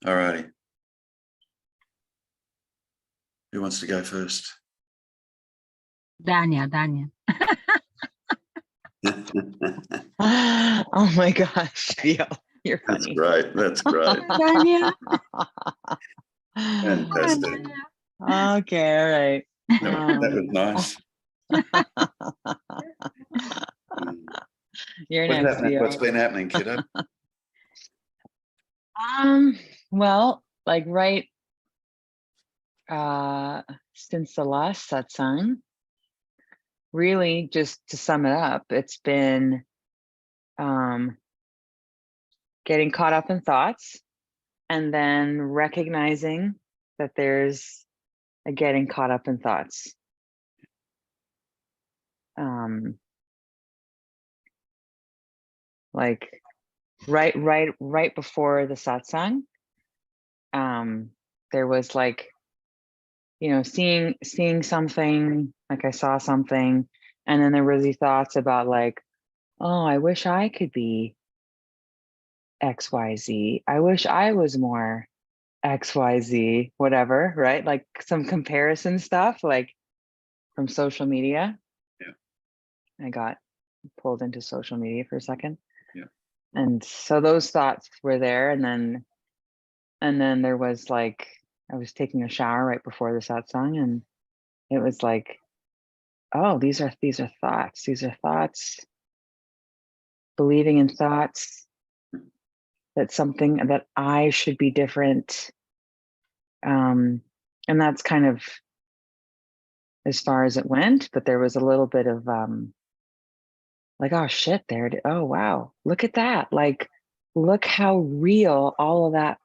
All righty. Who wants to go first? Dania. Oh my gosh, Theo, you're That's funny. great. That's great. Dania. Fantastic. Okay, all right. That was nice. You're What's next, happening? Theo. What's been happening, kiddo? Well, like right since the last satsang, really just to sum it up, it's been getting caught up in thoughts and then recognizing that there's a getting caught up in thoughts. Like right before the satsang, there was like, you know, seeing something, like I saw something, and then there was these thoughts about like, oh, I wish I could be XYZ. I wish I was more XYZ, whatever, right? Like some comparison stuff, like from social media. Yeah. I got pulled into social media for a second. Yeah. And so those thoughts were there. And then there was like, I was taking a shower right before the satsang, and it was like, oh, these are thoughts. These are thoughts, believing in thoughts, that something that I should be different. And that's kind of as far as it went, but there was a little bit of like, oh shit, there it is. Oh wow, look at that. Like, look how real all of that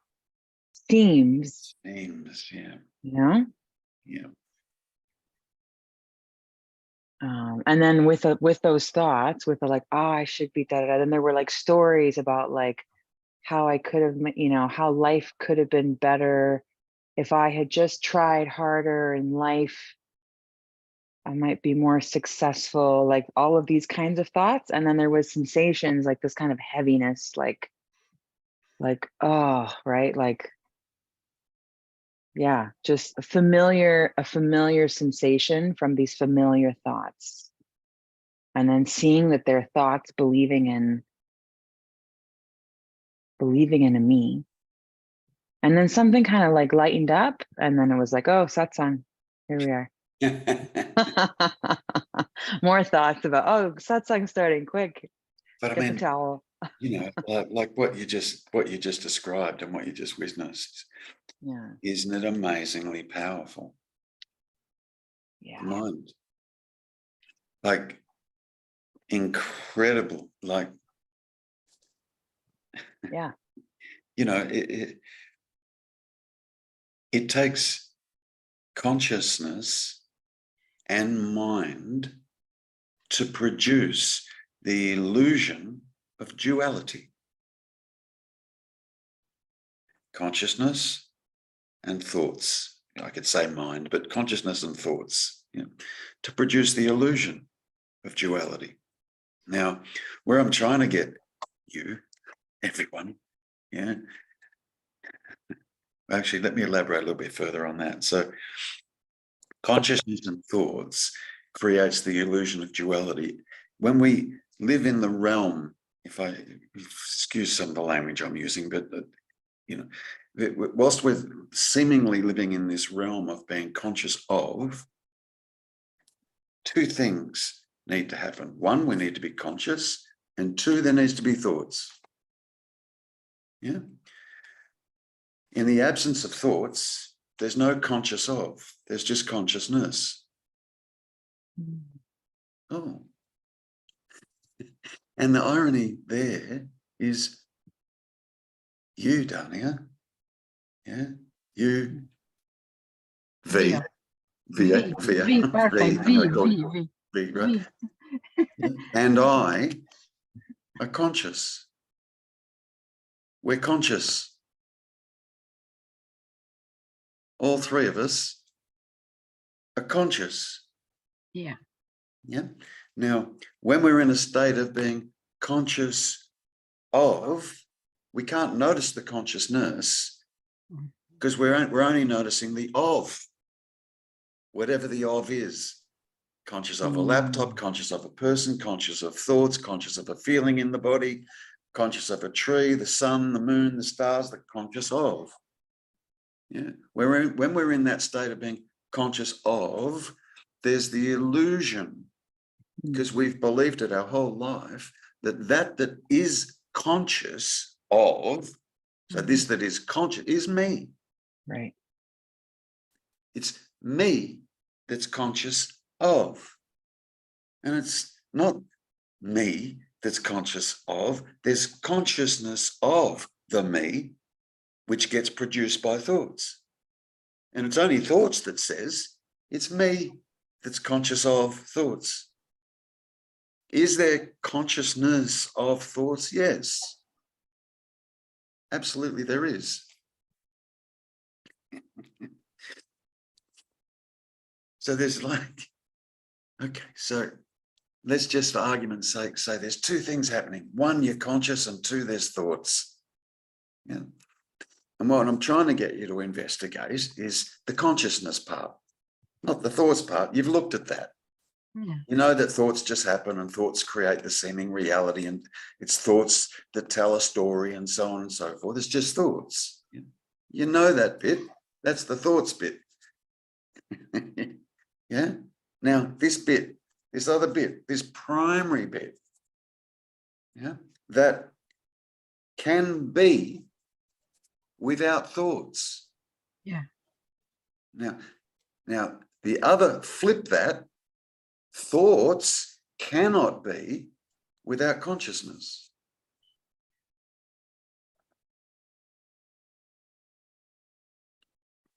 seems. Seems, yeah. You know? Yeah. And then with those thoughts, with the like, oh, I should be da da da. Then there were like stories about like how I could have, you know, how life could have been better if I had just tried harder in life. I might be more successful, like all of these kinds of thoughts. And then there was sensations like this kind of heaviness, like, oh, right. Like, yeah, just a familiar sensation from these familiar thoughts. And then seeing that they're thoughts believing in a me. And then something kind of like lightened up. And then it was like, oh, satsang, here we are. More thoughts about, oh, satsang starting quick. But Get I the mean, towel. you know, like what you just described and what you just witnessed. Yeah. Isn't it amazingly powerful? Yeah. The mind. Like incredible, like, Yeah. you know, it takes consciousness and mind to produce the illusion of duality. Consciousness and thoughts. I could say mind, but consciousness and thoughts, you know, to produce the illusion of duality. Now, where I'm trying to get you, everyone, yeah. Actually, let me elaborate a little bit further on that. So, consciousness and thoughts creates the illusion of duality. When we live in the realm, if I excuse some of the language I'm using, but you know, whilst we're seemingly living in this realm of being conscious of, two things need to happen. One, we need to be conscious, and two, there needs to be thoughts. Yeah. In the absence of thoughts, there's no conscious of, there's just consciousness. Oh. And the irony there is you, Dania. Yeah. You. V. V. Perfect. V, right? And I are conscious. We're conscious. All three of us are conscious. Yeah. Yeah. Now, when we're in a state of being conscious of, we can't notice the consciousness because we're only noticing the of, whatever the of is. Conscious of a laptop, conscious of a person, conscious of thoughts, conscious of a feeling in the body, conscious of a tree, the sun, the moon, the stars, the conscious of. Yeah, when we're in that state of being conscious of, there's the illusion, because we've believed it our whole life that is conscious of, so this that is conscious is me. Right. It's me that's conscious of. And it's not me that's conscious of. There's consciousness of the me, which gets produced by thoughts. And it's only thoughts that says it's me that's conscious of thoughts. Is there consciousness of thoughts? Yes. Absolutely, there is. So there's like, okay, so let's just for argument's sake say there's two things happening. One, you're conscious, and two, there's thoughts. Yeah. And what I'm trying to get you to investigate is the consciousness part, not the thoughts part. You've looked at that. Yeah. You know that thoughts just happen and thoughts create the seeming reality, and it's thoughts that tell a story and so on and so forth. It's just thoughts. You know that bit. That's the thoughts bit. Yeah. Now, this bit, this other bit, this primary bit, yeah, that can be without thoughts. Yeah. Now the other, flip that, thoughts cannot be without consciousness.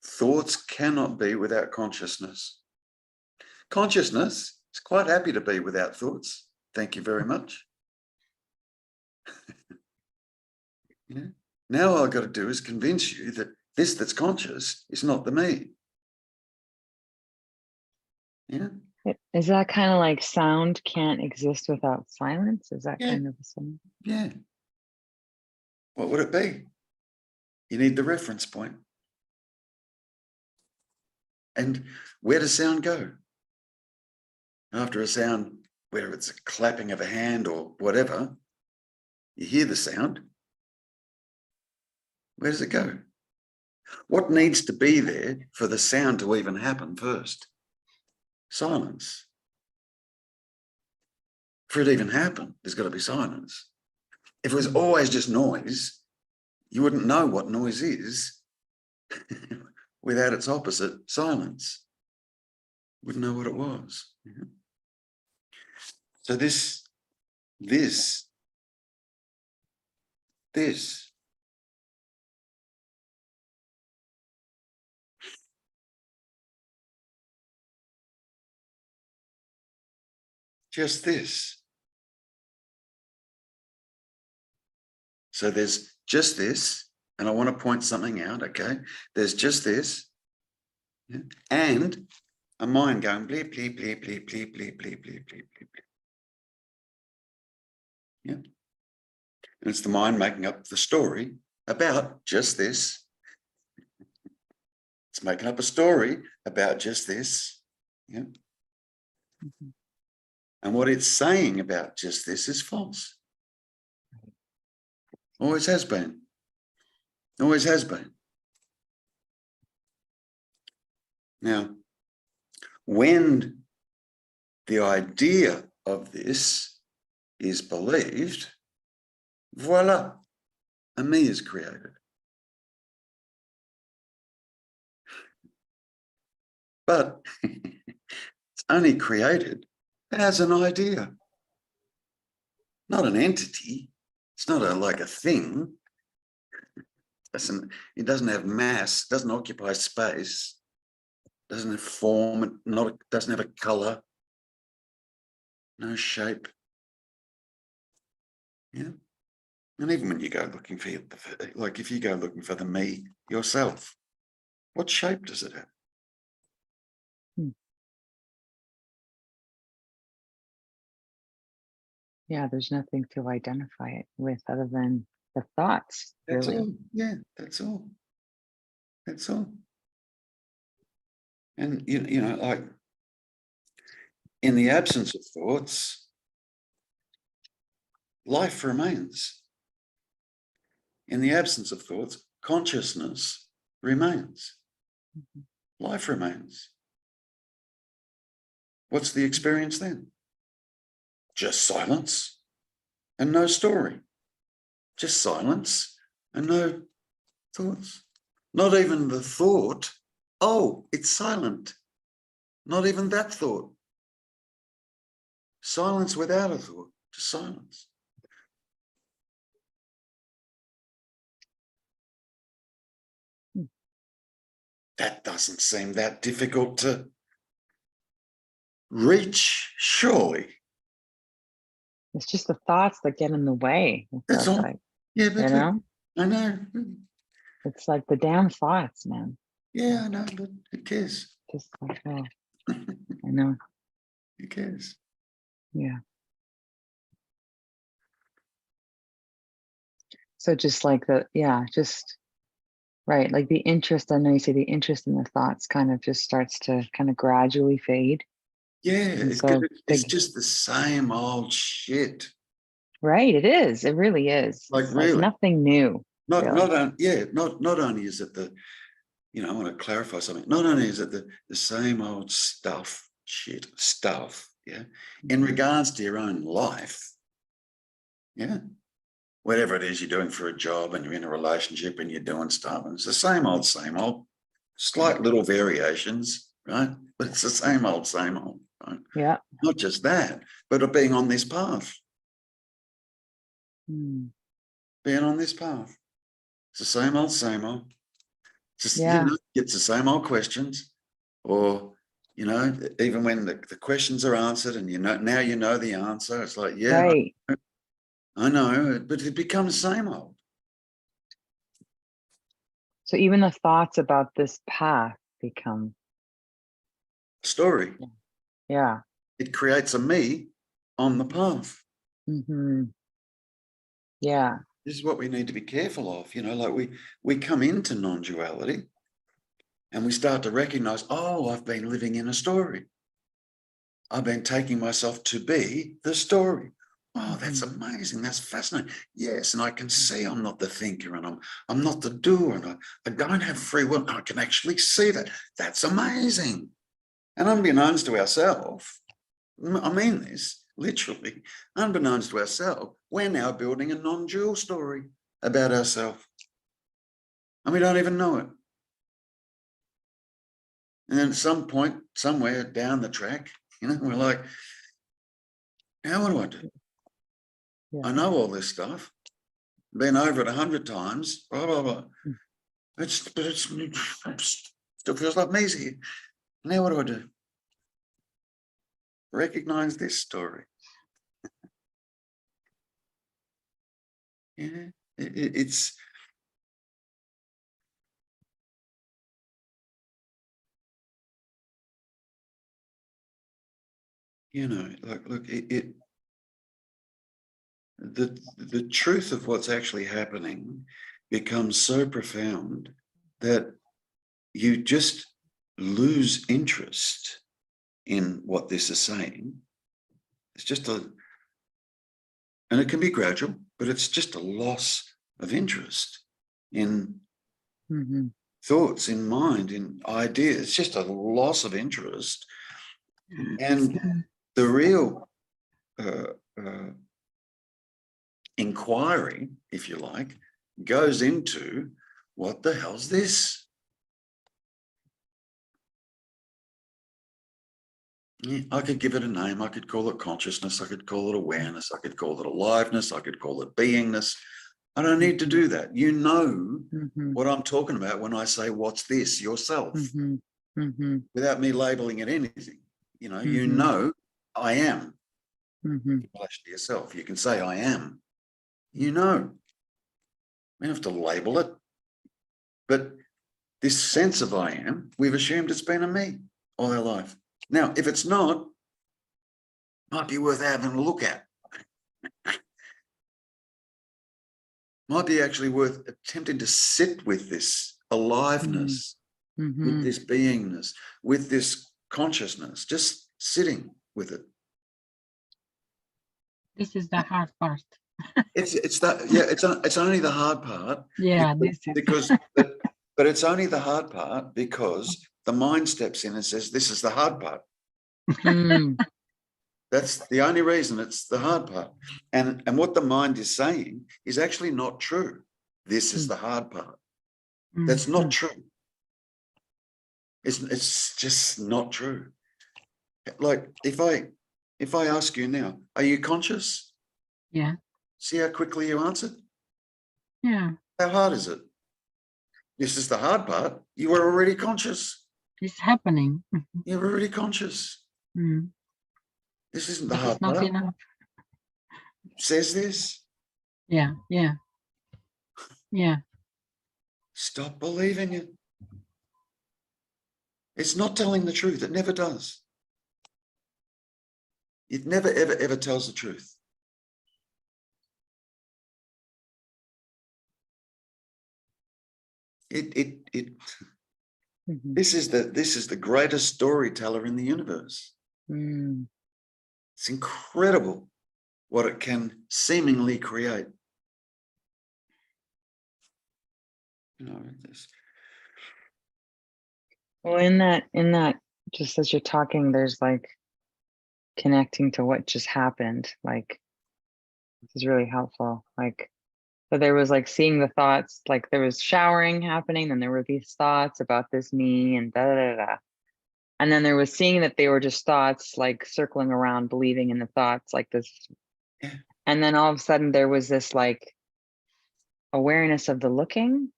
Thoughts cannot be without consciousness. Consciousness is quite happy to be without thoughts. Thank you very much. Yeah. Now all I've got to do is convince you that this that's conscious is not the me. Yeah. Is that kind of like sound can't exist without silence? Is that Yeah. kind of the same? Yeah. What would it be? You need the reference point. And where does sound go? After a sound, whether it's a clapping of a hand or whatever, you hear the sound. Where does it go? What needs to be there for the sound to even happen first? Silence. For it to even happen, there's got to be silence. If it was always just noise, you wouldn't know what noise is without its opposite, silence. Wouldn't know what it was. So this, just this. So there's just this, and I want to point something out, okay? There's just this, yeah, and a mind going bleep, bleep, bleep, bleep, bleep, bleep, bleep, bleep, bleep, bleep, bleep. Yeah. And it's the mind making up the story about just this. It's making up a story about just this. Yeah. And what it's saying about just this is false. Always has been. Always has been. Now, when the idea of this is believed, voila, a me is created. But it's only created as an idea, not an entity. It's not like a thing. It doesn't have mass, doesn't occupy space, doesn't have form, doesn't have a color, no shape. Yeah. And even when you go looking for, like if you go looking for the me yourself, what shape does it have? Yeah, there's nothing to identify it with other than the thoughts, That's really. all. Yeah, that's all. That's all. And, you know, like in the absence of thoughts, life remains. In the absence of thoughts, consciousness remains. Life remains. What's the experience then? Just silence and no story. Just silence and no thoughts. Not even the thought, oh, it's silent. Not even that thought. Silence without a thought, just silence. That doesn't seem that difficult to reach, surely. It's just the thoughts that get in the way. It That's feels all. like, Yeah, but you know, I know. it's like the damn thoughts, man. Yeah, I know, but who cares? Just like, oh, I know. Who cares? Yeah. So just like the, yeah, just right. Like the interest, I know you say the interest in the thoughts kind of just starts to kind of gradually fade. Yeah, And it's, so it's big, just the same old shit. right. It is. It really is. Like It's like really, nothing new. not Really. not only is it the, you know, I want to clarify something. Not only is it the same old stuff, yeah, in regards to your own life, yeah, whatever it is you're doing for a job and you're in a relationship and you're doing stuff, and it's the same old, slight little variations, right? But it's the same old, right? Yeah. Not just that, but of being on this path, Hmm. being on this path. It's the same old. Just, you Yeah. know, it's the same old questions, or, you know, even when the questions are answered and you know, now you know the answer, it's like, yeah, Right. I know, but it becomes same old. So even the thoughts about this path become, Story. yeah. It creates a me on the path. Hmm. Yeah. This is what we need to be careful of, you know, like we come into non-duality and we start to recognize, oh, I've been living in a story. I've been taking myself to be the story. Oh, that's amazing. That's fascinating. Yes, and I can see I'm not the thinker and I'm not the doer and I don't have free will. I can actually see that. That's amazing. And unbeknownst to ourselves, I mean this literally, unbeknownst to ourselves, we're now building a non-dual story about ourselves. And we don't even know it. And then at some point, somewhere down the track, you know, we're like, now what do I do? Yeah. I know all this stuff, been over it 100 times, blah, blah, blah. But it still feels like me's here. Now what do I do? Recognize this story. Yeah, it's, you know, like, look, the truth of what's actually happening becomes so profound that you just lose interest in what this is saying. It's just and it can be gradual, but it's just a loss of interest in thoughts, in mind, in ideas. It's just a loss of interest. And the real inquiry, if you like, goes into what the hell's this? Yeah, I could give it a name. I could call it consciousness. I could call it awareness. I could call it aliveness. I could call it beingness. I don't need to do that. You know what I'm talking about when I say, what's this? Yourself, without me labeling it anything. You know, I am. In relation to yourself, you can say, I am. You know, we don't have to label it. But this sense of I am, we've assumed it's been a me all our life. Now, if it's not, might be worth having a look at. Might be actually worth attempting to sit with this aliveness, Mm-hmm. with this beingness, with this consciousness, just sitting with it. This is the hard part. It's that, yeah, it's only the hard part. Yeah, this is. But it's only the hard part because the mind steps in and says, this is the hard part. Mm. That's the only reason it's the hard part. And what the mind is saying is actually not true. This is the hard part. That's not true. It's just not true. Like if I ask you now, are you conscious? Yeah. See how quickly you answered? Yeah. How hard is it? This is the hard part. You were already conscious. It's happening. You were already conscious. Mm. This isn't the But hard it's not part. enough. Says this. Yeah. Yeah. Yeah. Stop believing it. It's not telling the truth. It never does. It never, ever, ever tells the truth. Mm-hmm. This is the greatest storyteller in the universe. Mm. It's incredible what it can seemingly create. You know, this. Well, in that, just as you're talking, there's like connecting to what just happened. Like, this is really helpful. Like, so there was like seeing the thoughts, like there was showering happening, then there were these thoughts about this me and da da da da. And then there was seeing that they were just thoughts, like circling around, believing in the thoughts, like this. Yeah. And then all of a sudden there was this like awareness of the looking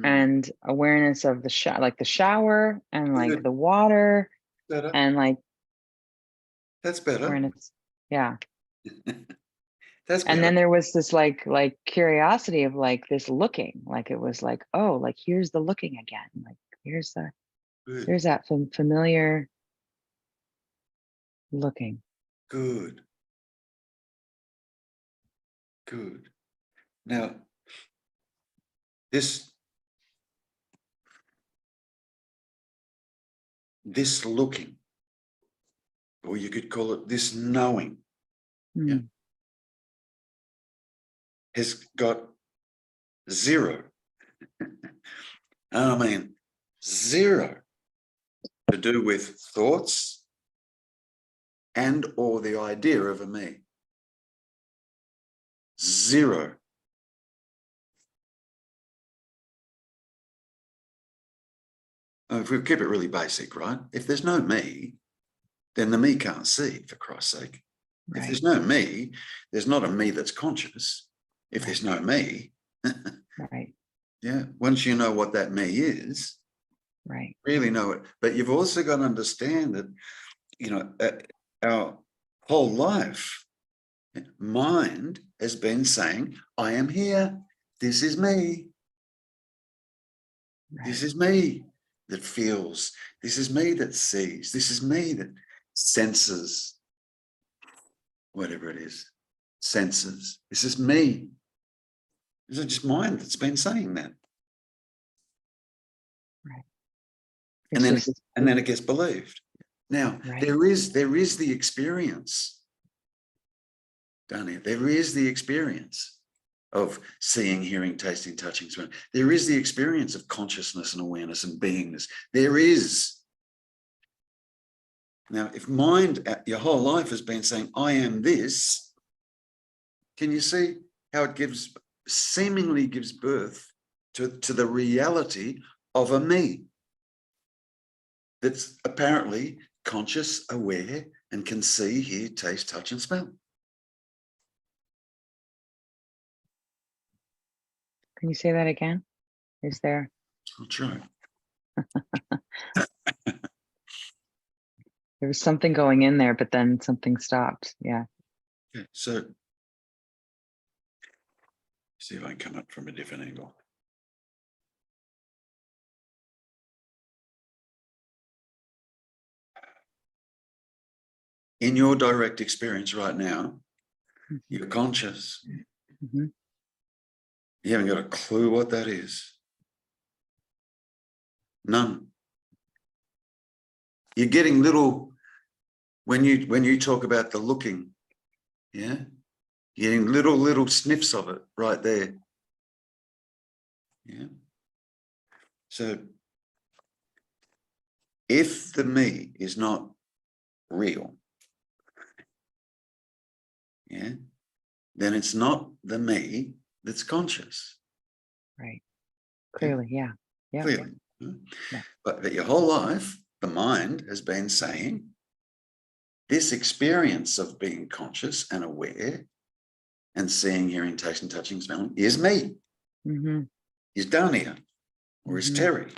and awareness of the like the shower and like Good. the water Better. and like That's better. awareness. Yeah. That's better. And then there was this like curiosity of like this looking, like it was like, oh, like here's the looking again. Like here's Good. that familiar looking. Good. Good. Now, this looking, or you could call it this knowing, yeah, has got zero, I mean zero, to do with thoughts and or the idea of a me. Zero. If we keep it really basic, right? If there's no me, then the me can't see, for Christ's sake. Right. If there's no me, there's not a me that's conscious. If Right. there's no me, Right. yeah, once you know what that me is, Right. really know it. But you've also got to understand that, you know, our whole life, mind has been saying, I am here. This is me. Right. This is me that feels. This is me that sees. This is me that senses. Whatever it is, senses. This is me. This is just mind that's been saying that. Right. And then it gets believed. Now, right. there is the experience, down here. There is the experience of seeing, hearing, tasting, touching, smelling. There is the experience of consciousness and awareness and beingness. There is. Now, if mind your whole life has been saying, I am this, can you see how it seemingly gives birth to the reality of a me that's apparently conscious, aware, and can see, hear, taste, touch, and smell. Can you say that again? Is there? I'll try. There was something going in there, but then something stopped. Yeah. Okay, so see if I can come up from a different angle. In your direct experience right now, you're conscious. Mm-hmm. You haven't got a clue what that is. None. You're getting little, when you talk about the looking, yeah, you're getting little sniffs of it right there. Yeah. So if the me is not real, yeah, then it's not the me that's conscious. Right. Clearly, yeah. Yeah. Clearly. Yeah. But your whole life, the mind has been saying, this experience of being conscious and aware and seeing, hearing, tasting, touching, smelling is me. Mm-hmm. Is Dania or is Mhm. Terry.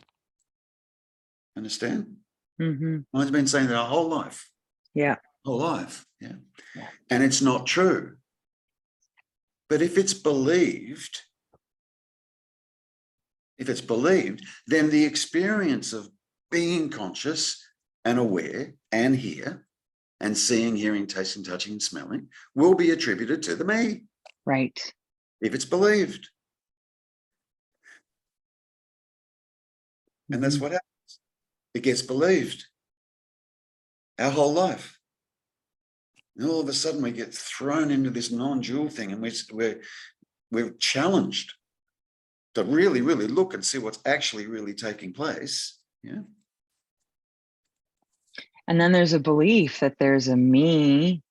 Understand? Mm-hmm. Mind's been saying that our whole life. Yeah. Whole life. Yeah. Yeah. And it's not true. But if it's believed, then the experience of being conscious and aware and here and seeing, hearing, tasting, touching, and smelling will be attributed to the me. Right. If it's believed. And that's Mhm. what happens. It gets believed. Our whole life. And all of a sudden we get thrown into this non-dual thing, and we're challenged to really, really look and see what's actually really taking place. Yeah. And then there's a belief that there's a me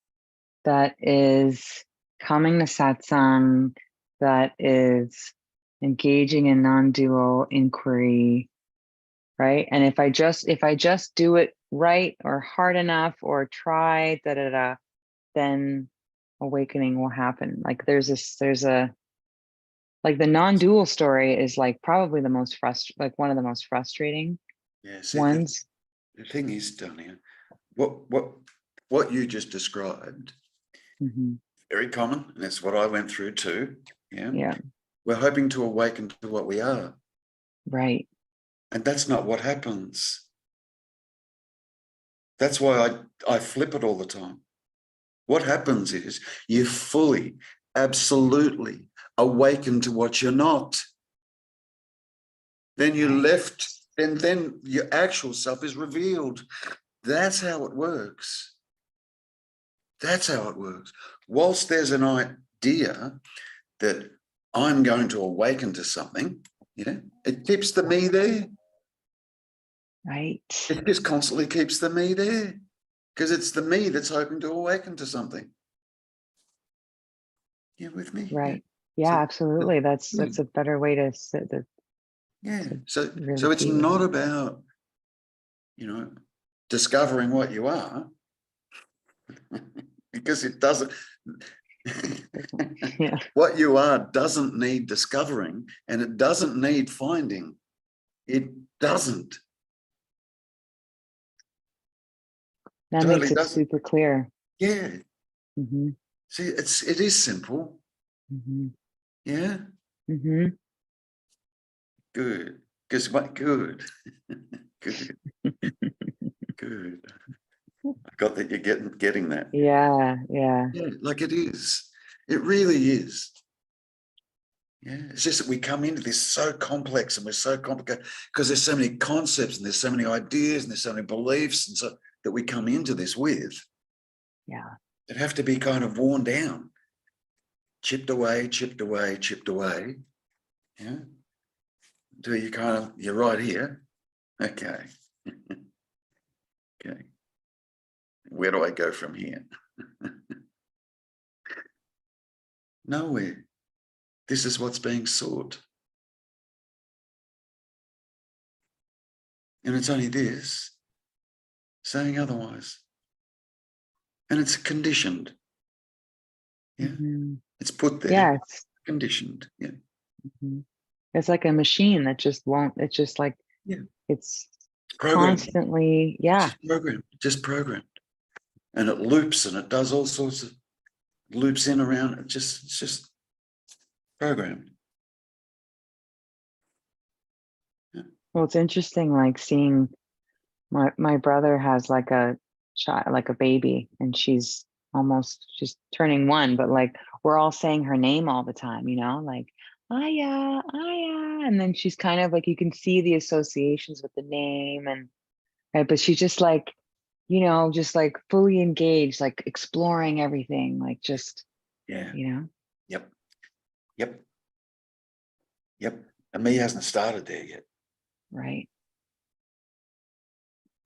that is coming to satsang, that is engaging in non-dual inquiry, right? And if I just do it right or hard enough or try, then awakening will happen. Like there's a like the non-dual story is like probably the most one of the most frustrating Yeah. See, ones. the thing is, Dania, what you just described, Mm-hmm. very common, and that's what I went through too. Yeah. Yeah. We're hoping to awaken to what we are. Right. And that's not what happens. That's why I flip it all the time. What happens is you fully, absolutely awaken to what you're not. Then you're left, and then your actual self is revealed. That's how it works. That's how it works. Whilst there's an idea that I'm going to awaken to something, you know, it keeps the me there. Right. It just constantly keeps the me there because it's the me that's hoping to awaken to something. You with me? Right. Yeah, So, absolutely. That's a better way to sit the yeah. to really So it's be with not it. about, you know, discovering what you are because it doesn't. Yeah. What you are doesn't need discovering, and it doesn't need finding. It doesn't. That Totally makes it doesn't. super clear. Yeah. Mm-hmm. See, it is simple. Mm-hmm. Yeah. Mm-hmm. Good. Because what? Good. Good. Good. I got that you're getting that. Yeah. Yeah. Yeah, like it is. It really is. Yeah, it's just that we come into this so complex and we're so complicated because there's so many concepts and there's so many ideas and there's so many beliefs and so that we come into this with. Yeah. That have to be kind of worn down, chipped away, chipped away, chipped away. Yeah. Until you're right here. Okay. Okay. Where do I go from here? Nowhere. This is what's being sought. And it's only this saying otherwise. And it's conditioned. Yeah. Mm-hmm. It's put there. Yeah. Conditioned. Yeah. Mm-hmm. It's like a machine that just won't. It's just like it's Programmed. constantly. Yeah. Just programmed. And it loops and it does all sorts of loops in around. It's just programmed. Yeah. Well, it's interesting, like seeing my brother has like a child, like a baby, and she's turning 1, but like we're all saying her name all the time, like, Aya, Aya. And then she's kind of like, you can see the associations with the name and, right, but she's just like, you know, just like fully engaged, like exploring everything, like just, Yeah. you know. Yep. Yep. Yep. And me hasn't started there yet. Right.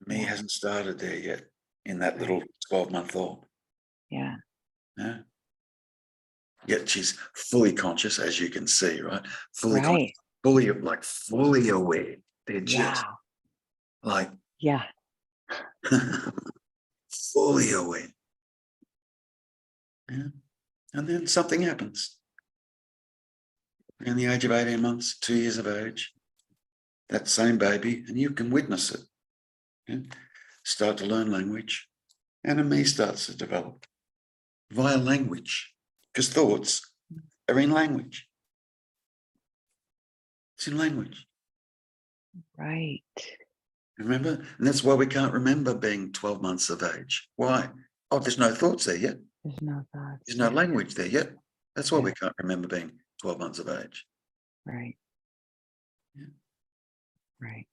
Me Yeah. hasn't started there yet in that Right. little 12-month-old. Yeah. Yeah. Yet she's fully conscious, as you can see, right? Fully conscious, Right. fully aware. They're just Wow. like Yeah. fully aware. Yeah. And then something happens. In the age of 18 months, 2 years of age, that same baby, and you can witness it, yeah, start to learn language, and a me starts to develop via language, because thoughts are in language. It's in language. Right. Remember? And that's why we can't remember being 12 months of age. Why? Oh, there's no thoughts there yet. There's no thoughts. There's no Yeah. language there yet. That's why we Yeah. can't remember being 12 months of age. Right. Yeah. Right.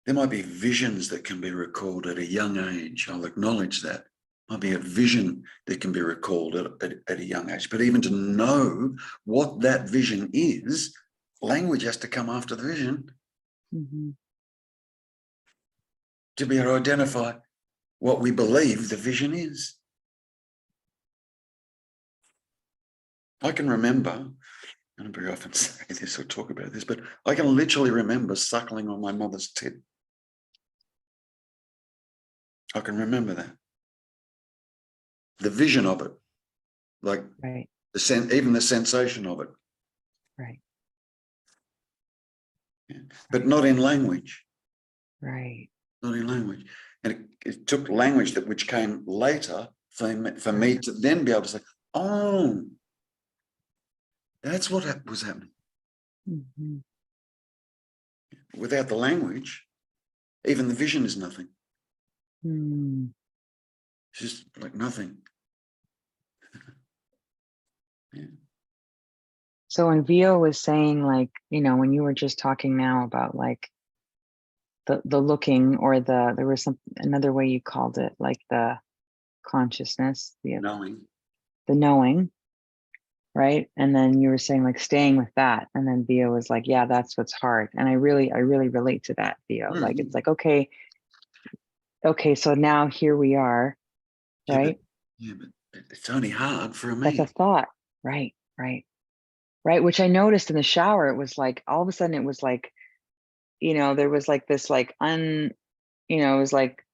There might be visions that can be recalled at a young age. I'll acknowledge that. Might be a vision that can be recalled at a young age. But even to know what that vision is, language has to come after the vision Mm-hmm. to be able to identify what we believe the vision is. I can remember, I don't very often say this or talk about this, but I can literally remember suckling on my mother's tit. I can remember that. The vision of it, like Right. even the sensation of it, Right. yeah. But not in language. Right. Not in language. And it took language which came later for me to then be able to say, oh, that's what was happening. Mm-hmm. Without the language, even the vision is nothing. Mm. It's just like nothing. Yeah. So when Vio was saying, like, you know, when you were just talking now about like the looking, or there was another way you called it, like the consciousness, the knowing, right? And then you were saying like staying with that, and then Vio was like, yeah, that's what's hard. And I really relate to that, Vio. Mm-hmm. Like, it's like, okay, so now here we are, right? But it's only hard for That's me. a thought. Right. Which I noticed in the shower. It was like all of a sudden it was like, you know, there was like this like you know, it was like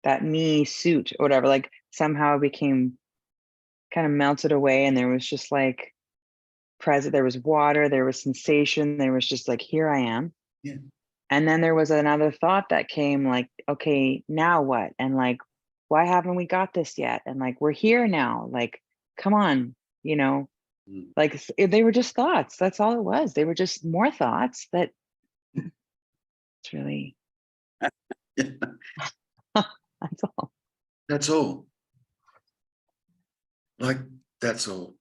that me suit or whatever, like somehow it became kind of melted away, and there was just like present, there was water, there was sensation, there was just like, here I am. Yeah. And then there was another thought that came, like, okay, now what? And like, why haven't we got this yet? And like, we're here now, like, come on, you know. Like, they were just thoughts. That's all it was. They were just more thoughts. That it's really that's all. That's all. Like, that's all.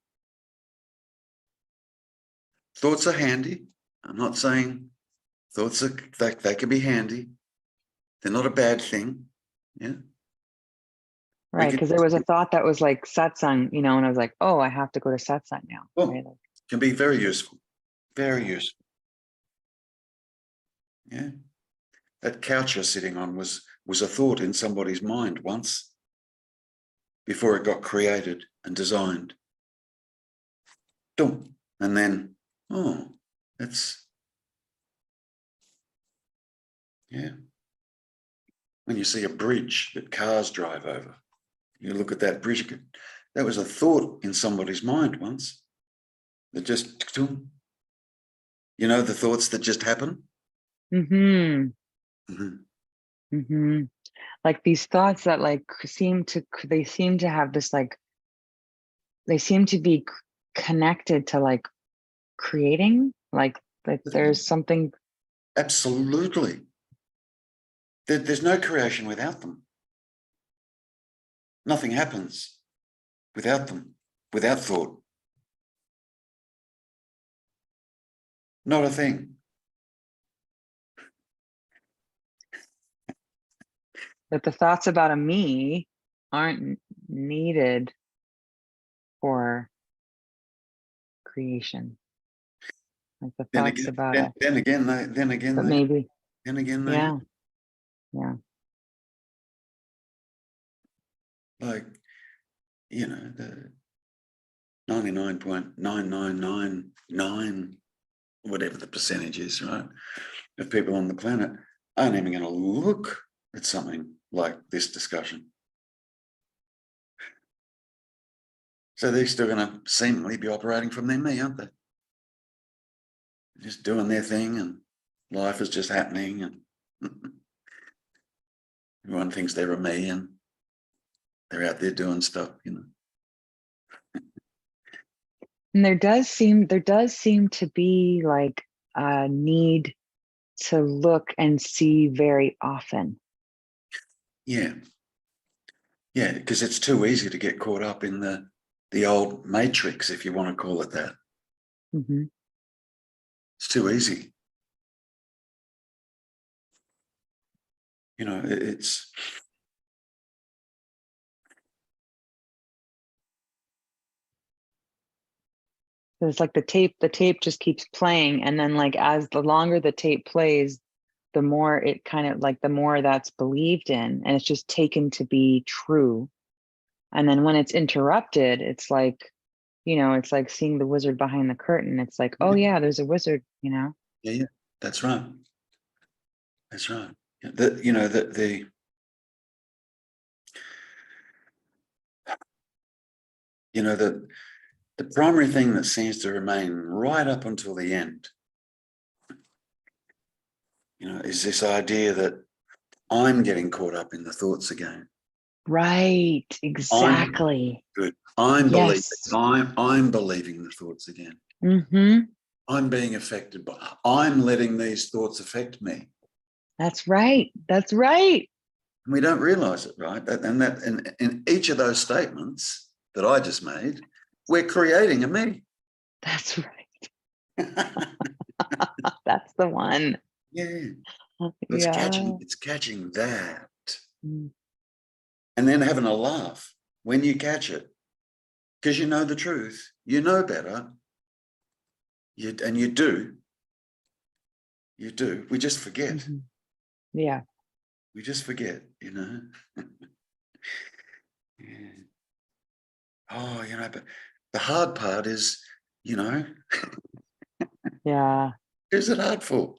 Thoughts are handy. I'm not saying thoughts are, they can be handy. They're not a bad thing. Yeah. Right. Because there was a thought that was like satsang, you know, and I was like, oh, I have to go to satsang now. Well, right? Like, can be very useful. Very useful. Yeah. That couch you're sitting on was a thought in somebody's mind once before it got created and designed. Boom. And then, oh, that's, yeah. When you see a bridge that cars drive over, you look at that bridge, that was a thought in somebody's mind once that just, you know, the thoughts that just happen. mm-hmm. Mm-hmm. Mm-hmm. Like these thoughts that like seem to have this like, they seem to be connected to like creating, like there's something. Absolutely. There's no creation without them. Nothing happens without them, without thought. Not a thing. But the thoughts about a me aren't needed for creation. Like the Then thoughts again, about then, it. then again, But maybe, they, yeah. Yeah. like, you know, the 99.9999, whatever the percentage is, right, of people on the planet aren't even going to look at something like this discussion. So they're still going to seemingly be operating from their me, aren't they? Just doing their thing, and life is just happening, and everyone thinks they're a me, and they're out there doing stuff, you know. And there does seem to be like a need to look and see very often. Yeah. Yeah, because it's too easy to get caught up in the old matrix, if you want to call it that. Mm-hmm. It's too easy. You know, it's It's like the tape just keeps playing, and then like as the longer the tape plays, the more it kind of like the more that's believed in, and it's just taken to be true. And then when it's interrupted, it's like, you know, it's like seeing the wizard behind the curtain. It's like, oh yeah, there's a wizard, you know. yeah, that's right. That's right. The primary thing that seems to remain right up until the end, you know, is this idea that I'm getting caught up in the thoughts again. Right, I'm exactly. good. I'm believing. Yes. I'm believing the thoughts again. Mm-hmm. I'm being affected by. I'm letting these thoughts affect me. That's right. That's right. And we don't realize it, right? And in each of those statements that I just made, we're creating a me. That's right. That's the one. Yeah. It's Yeah. catching that. Mm. And then having a laugh when you catch it. Because you know the truth. You know better. You do. You do. We just forget. Mm-hmm. Yeah. We just forget, you know. Yeah. Oh, you know, but the hard part is, you know, Yeah. who's it hard for?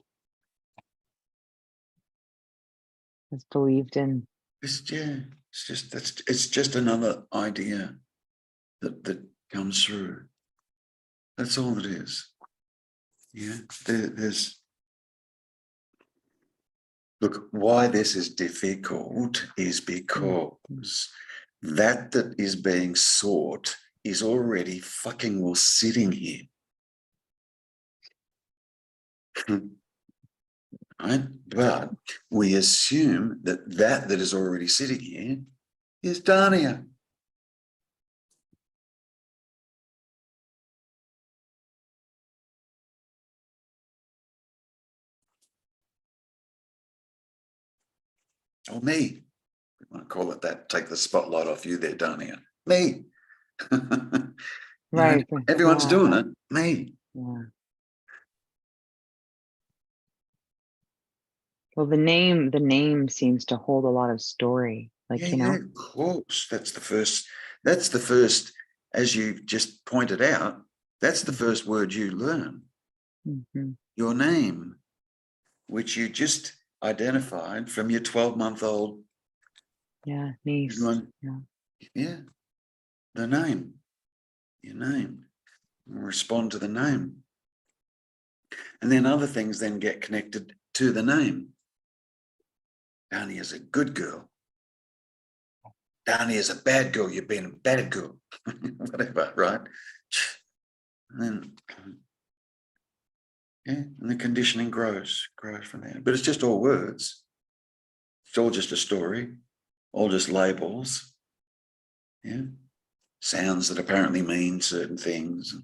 It's believed in. It's just another idea that comes through. That's all it is. Yeah. Look, why this is difficult is because that is being sought is already fucking well sitting here. Right? But we assume that is already sitting here is Dania. Or me. We want to call it that. Take the spotlight off you there, Dania. Me. Right. You know, everyone's Yeah. doing it. Me. Yeah. Well, the name seems to hold a lot of story. Like, you know. Of course. That's the first, as you just pointed out, that's the first word you learn. Mm-hmm. Your name, which you just identified from your 12-month-old. Yeah, niece. Yeah. The name. Your name. Respond to the name. And then other things then get connected to the name. Dani is a good girl. Dani is a bad girl. You've been a bad girl. Whatever, right? And then, yeah, and the conditioning grows from there. But it's just all words. It's all just a story, all just labels. Yeah. Sounds that apparently mean certain things.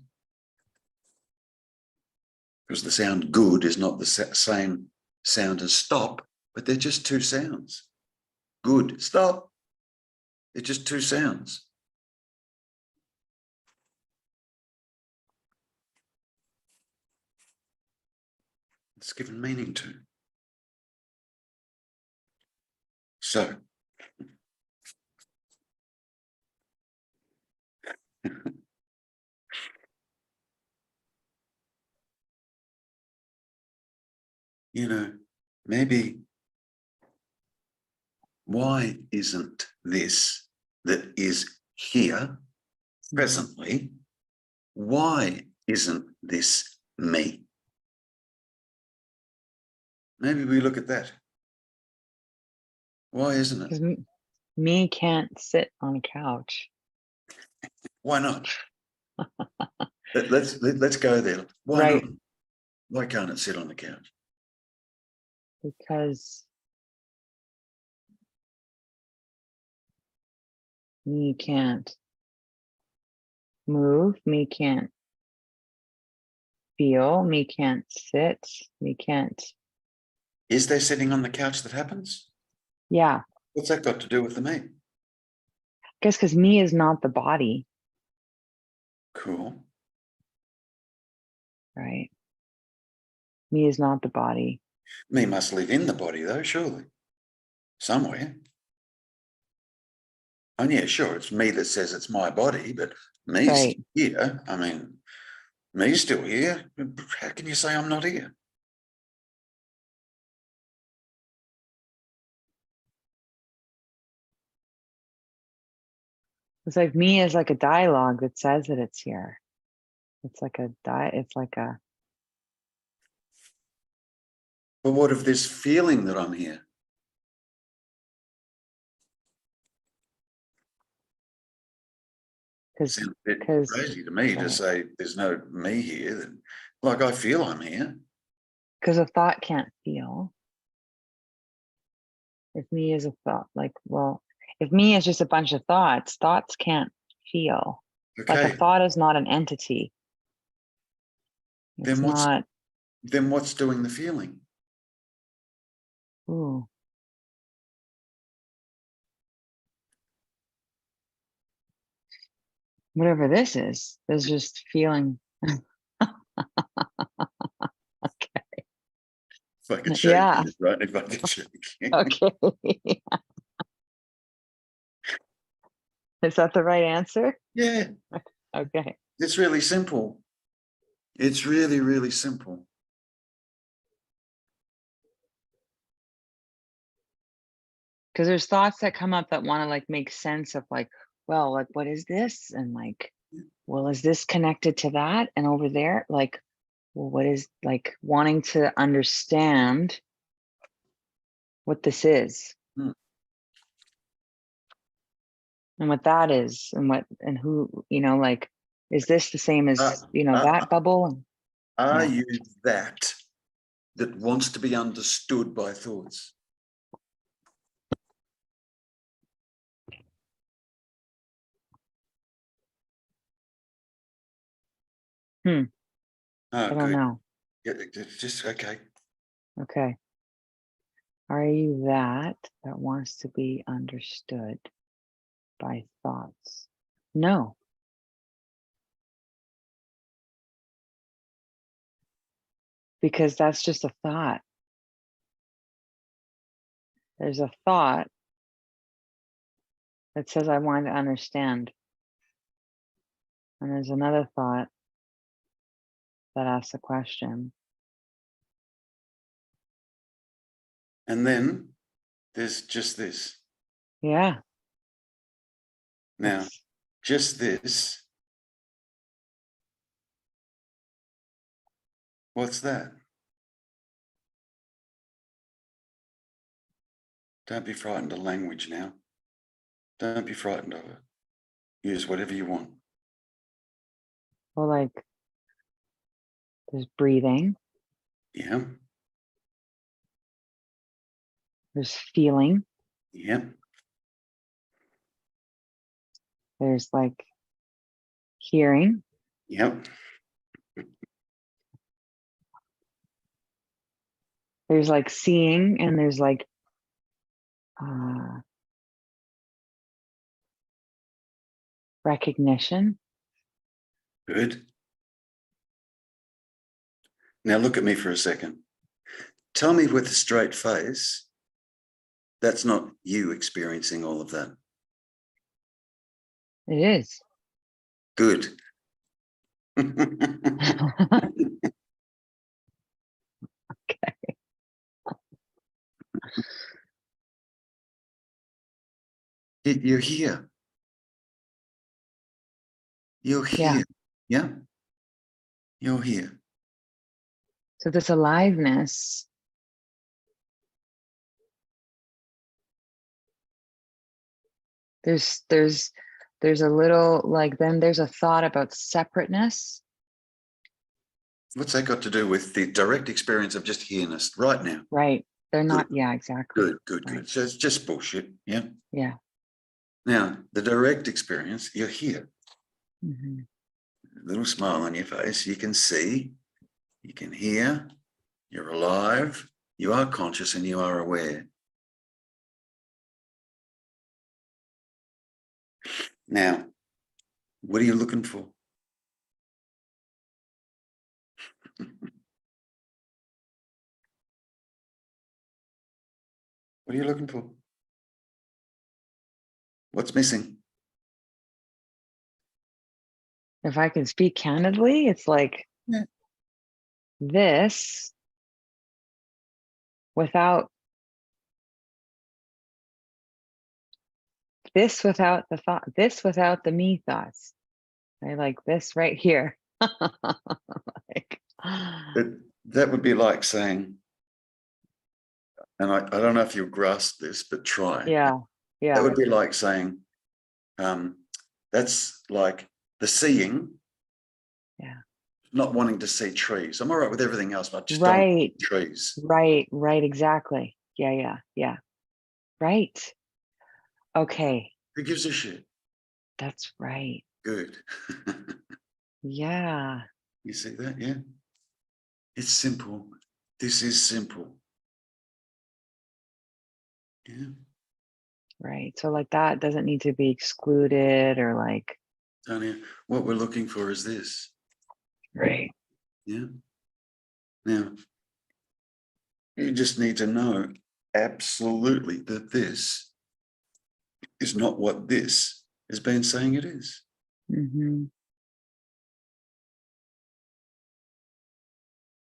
because the sound good is not the same sound as stop, but they're just two sounds. Good, stop. They're just two sounds. It's given meaning to. So, you know, maybe why isn't this that is here presently, why isn't this me? Maybe we look at that. Why isn't it? Because me can't sit on a couch. Why not? Let's go there. Why Right. not? Why can't it sit on the couch? Because me can't move, me can't feel, me can't sit, me can't. Is there sitting on the couch that happens? Yeah. What's that got to do with the me? I guess because me is not the body, Cool. right? Me is not the body. Me must live in the body though, surely. Somewhere. And yeah, sure, it's me that says it's my body, but me's Right. here. I mean, me's still here. How can you say I'm not here? It's like me is like a dialogue that says that it's here. It's like it's like a, But what if this feeling that I'm here? Sounds a bit because crazy to me to say there's no me here. Like I feel I'm here. a thought can't feel. If me is a thought, like, well, if me is just a bunch of thoughts, thoughts can't feel. Like a Okay, thought is not an entity. It's then not, what's doing the feeling? ooh. Whatever this is, there's just feeling. Okay. If I could shake Yeah. hands, right? If I could shake hands. Okay. Is that the right answer? Yeah, Okay. it's really simple. It's really, really simple. Because there's thoughts that come up that want to like make sense of like, well, like, what is this? And like, well, is this connected to that? And over there, like, well, what is, like, wanting to understand what this is Hmm. and what that is and what and who, like, is this the same as that bubble? Are Yeah. you that wants to be understood by thoughts? I Oh, don't good. know. Yeah, it's just okay. Okay. Are you that wants to be understood by thoughts? No. Because that's just a thought. There's a thought that says, I want to understand. And there's another thought that asks a question. And then there's just this. Yeah. Now, just this. What's that? Don't be frightened of language now. Don't be frightened of it. Use whatever you want. Well, like, there's breathing, Yeah. there's feeling, Yeah. there's like hearing, Yep. There's like seeing, and there's like recognition. Good. Now look at me for a second. Tell me with a straight face, that's not you experiencing all of that. It is. Good. You're here. You're here. Yeah. You're here. So this aliveness, there's a little like, then there's a thought about separateness. What's that got to do with the direct experience of just here-ness right now? Right. They're not, Good. yeah, exactly. Good, good, Right. good. So it's just bullshit. Yeah. Yeah. Now, the direct experience, you're here. Mhm. A little smile on your face. You can see, you can hear, you're alive, you are conscious, and you are aware. Now, what are you looking for? What are you looking for? What's missing? If I can speak candidly, it's like Yeah. this without the thought, this without the me thoughts. I like this right here. Like, That would be like saying, and I don't know if you'll grasp this, but try. yeah, That yeah, would be like saying, that's like the seeing, yeah. not wanting to see trees. I'm all right with everything else, but I just don't want Right, trees. right, exactly. Yeah. Right. Okay, Who gives a shit? that's right. Good. Yeah, You see that? Yeah. It's simple. This is simple. Yeah. right. So like that doesn't need to be excluded or like, Tanya, what we're looking for is this. right. Yeah. Now, you just need to know absolutely that this is not what this has been saying it is. Mm-hmm.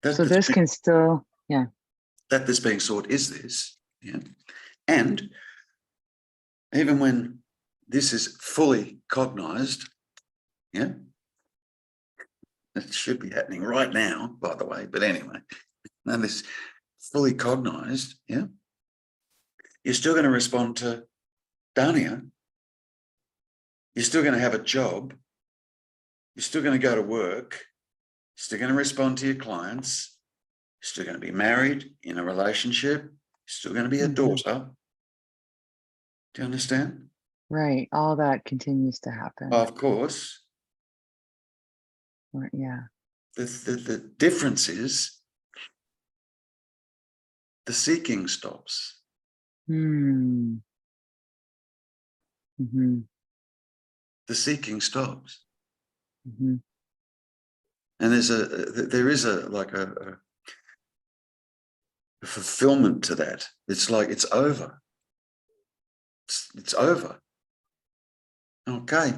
That So this can still, yeah. that's being sought is this. Yeah. And even when this is fully cognized, yeah, it should be happening right now, by the way, but anyway, now this fully cognized, yeah, you're still going to respond to Dania. You're still going to have a job. You're still going to go to work. You're still going to respond to your clients. You're still going to be married, in a relationship. You're still going to be a daughter. Do you understand? Right. All that continues to happen. Of course. Yeah. The difference is the seeking stops. Hmm. Mm-hmm. The seeking stops. Mm-hmm. And there is a fulfillment to that. It's like it's over. It's over. Okay.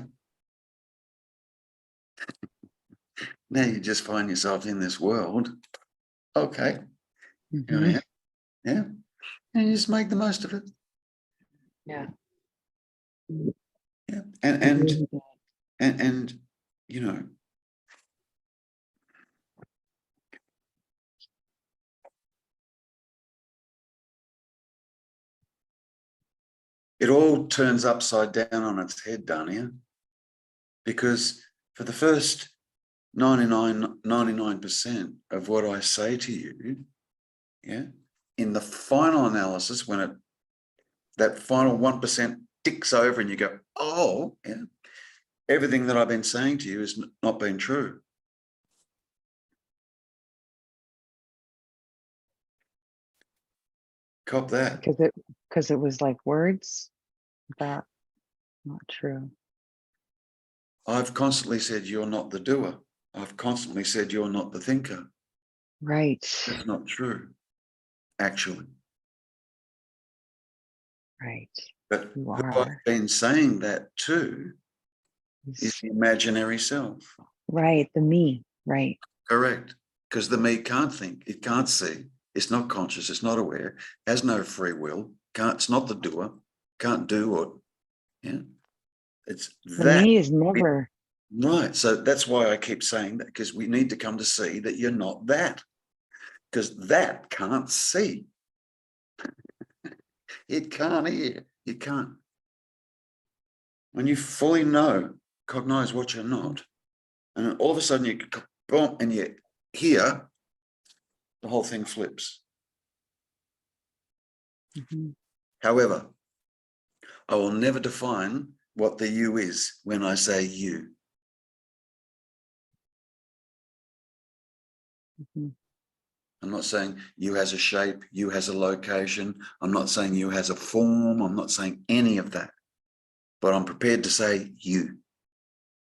Now you just find yourself in this world. Okay. Here I am. Yeah. And you just make the most of it. Yeah. Yeah. And you know, it all turns upside down on its head, Dania, because for the first 99% of what I say to you, yeah, in the final analysis, when that final 1% ticks over and you go, oh, yeah, everything that I've been saying to you has not been true. Cop that. because it was like words. That not true. I've constantly said you're not the doer. I've constantly said you're not the thinker. Right. That's not true, actually. Right. But You who I've are. been saying that to is the imaginary self. Right. The me. Right. Correct. Because the me can't think, it can't see, it's not conscious, it's not aware, has no free will, it's not the doer, can't do or, yeah. It's The that. me is never. Right. So that's why I keep saying that, because we need to come to see that you're not that. Because that can't see. It can't hear. It can't. When you fully cognize what you're not, and then all of a sudden you boom, and you hear, the whole thing flips. Mhm. However, I will never define what the you is when I say you. Mhm. I'm not saying you has a shape, you has a location. I'm not saying you has a form. I'm not saying any of that. But I'm prepared to say you.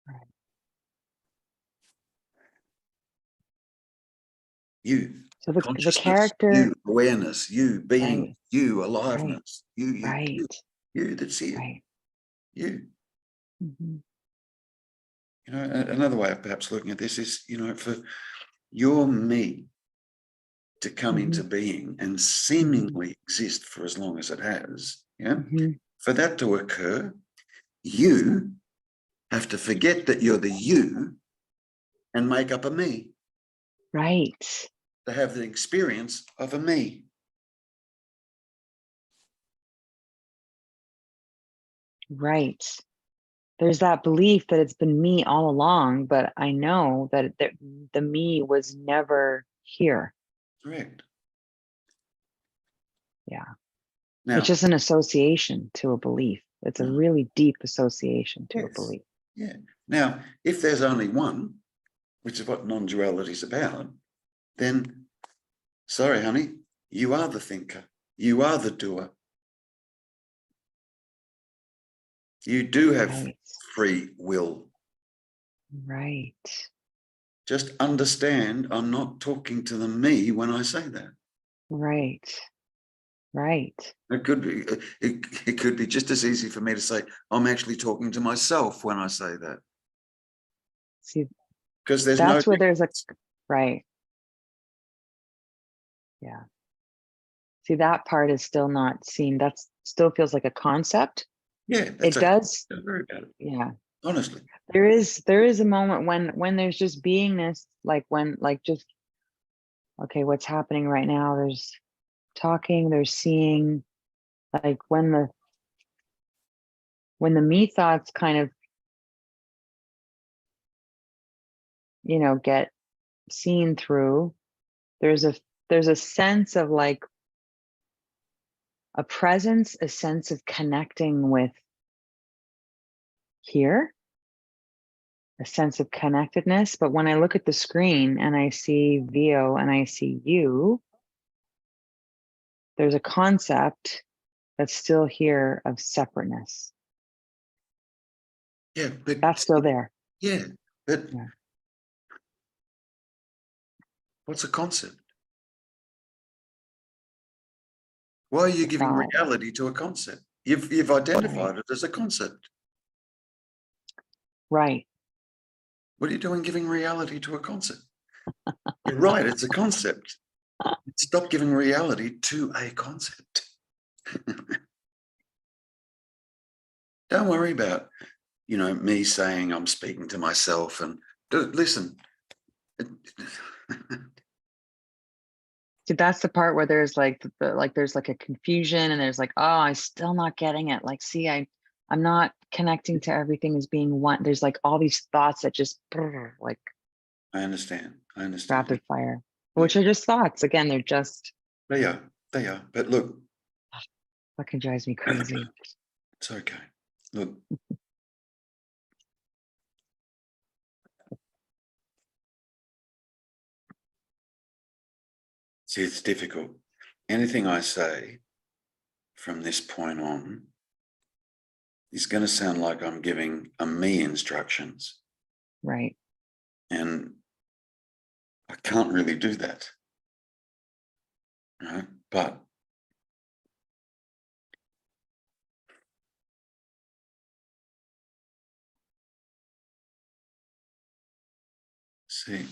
Right. You. So the Consciousness, character. you, awareness, you, being, Right. you, Right. aliveness, Right. you, that's here, Right. you. Mhm. You know, another way of perhaps looking at this is, you know, for your me to come into Mhm. being and Mhm. seemingly exist for as long as it has, yeah, Mhm. for that to occur, you have to forget that you're the you and make up a me Right. to have the experience of a me. Right. There's that belief that it's been me all along, but I know that the me was never here. Correct. Yeah. Now, It's just an association to a belief. It's a really deep association to a yes, belief. yeah. Now, if there's only one, which is what non-duality is about, then, sorry, honey, you are the thinker. You are the doer. You do have Right. free will. Right. Just understand, I'm not talking to the me when I say that. Right. Right. It could be, it could be just as easy for me to say, I'm actually talking to myself when I say that. See, Because there's no that's where there's a right. Yeah. See, that part is still not seen. That's still feels like a concept. yeah, that's It okay. does. Don't worry about it. Yeah. Honestly. There is a moment when there's just beingness, like when like just okay, what's happening right now? There's talking, there's seeing, like when the me thoughts kind of, get seen through, there's a sense of like a presence, a sense of connecting with here, a sense of connectedness. But when I look at the screen and I see Vio and I see you, there's a concept that's still here of separateness. Yeah, but That's still there. yeah, but Yeah. what's a concept? Why are you The giving thought. reality to a concept? You've identified it as a concept. Right. What are you doing giving reality to a concept? You're right, it's a concept. Stop giving reality to a concept. Don't worry about, me saying I'm speaking to myself and listen. See, that's the part where there's like there's like a confusion and there's like, oh, I'm still not getting it. Like, see, I'm not connecting to everything as being one. There's like all these thoughts that just like I understand. rapid fire, Yeah. which are just thoughts. Again, they're just They are. But look, fucking drives me crazy. it's okay. Look, see, it's difficult. Anything I say from this point on is going to sound like I'm giving a me instructions. Right. And I can't really do that. Right? But see,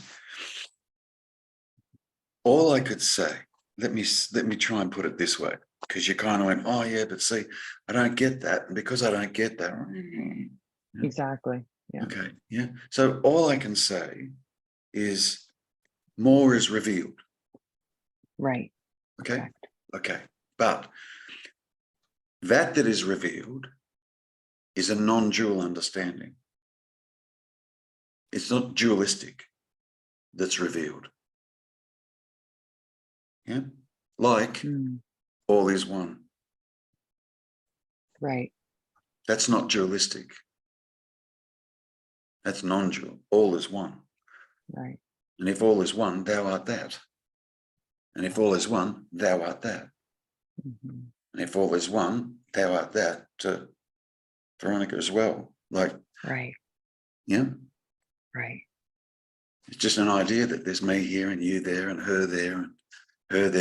all I could say, let me try and put it this way, because you kind of went, oh yeah, but see, I don't get that. And because I don't get that. Exactly. Yeah. Okay. Yeah. So all I can say is more is revealed. Right. Okay. Correct. Okay. But that is revealed is a non-dual understanding. It's not dualistic that's revealed. Yeah. Like all is one. Right. That's not dualistic. That's non-dual. All is one. Right. And if all is one, thou art that. And if all is one, thou art that. Mm-hmm. And if all is one, thou art that to Veronica as well. Like, Right. yeah. Right. It's just an idea that there's me here and you there and her there,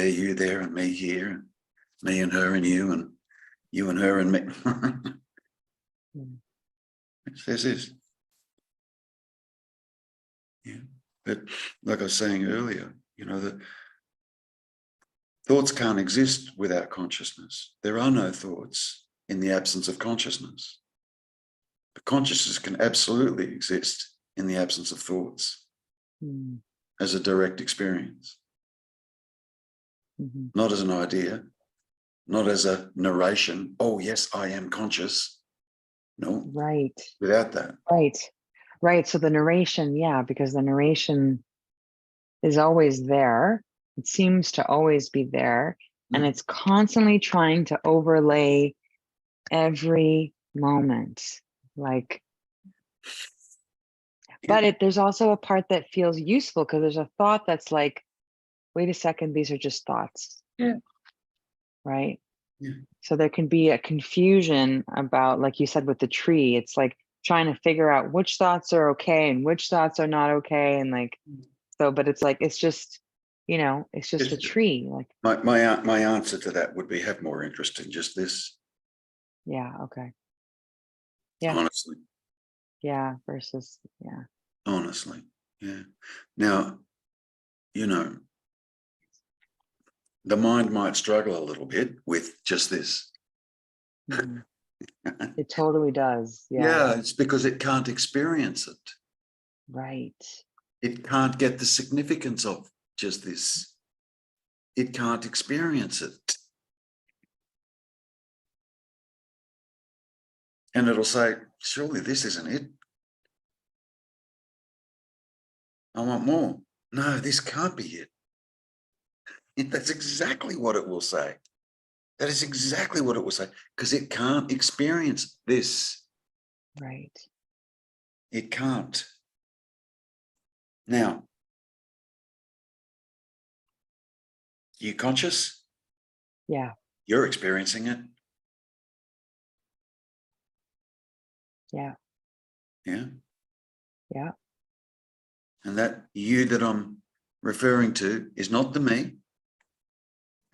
you there, and me here, and me and her and you and her and me. This is. Yeah. But like I was saying earlier, you know, that thoughts can't exist without consciousness. There are no thoughts in the absence of consciousness. But consciousness can absolutely exist in the absence of thoughts as a direct experience. Not as an idea, not as a narration. Oh, yes, I am conscious. No. Right. Without that. Right. Right. So the narration, yeah, because the narration is always there. It seems to always be there. And it's constantly trying to overlay every moment. Like, but there's also a part that feels useful because there's a thought that's like, wait a second, these are just thoughts. Yeah. Right. Yeah. So there can be a confusion about, like you said, with the tree, it's like trying to figure out which thoughts are okay and which thoughts are not okay. And like, so, but it's like, it's just, you know, it's just a tree. Like my answer to that would be have more interest in just this. Yeah. Okay. Yeah. Honestly. Yeah. Versus, yeah. Honestly. Yeah. Now, you know, the mind might struggle a little bit with just this. It totally does. Yeah. Yeah, it's because it can't experience it. Right. It can't get the significance of just this. It can't experience it. And it'll say, surely this isn't it. I want more. No, this can't be it. That's exactly what it will say. That is exactly what it will say, because it can't experience this. Right. It can't. Now, you conscious? Yeah. You're experiencing it. Yeah. Yeah. Yeah. And that you that I'm referring to is not the me.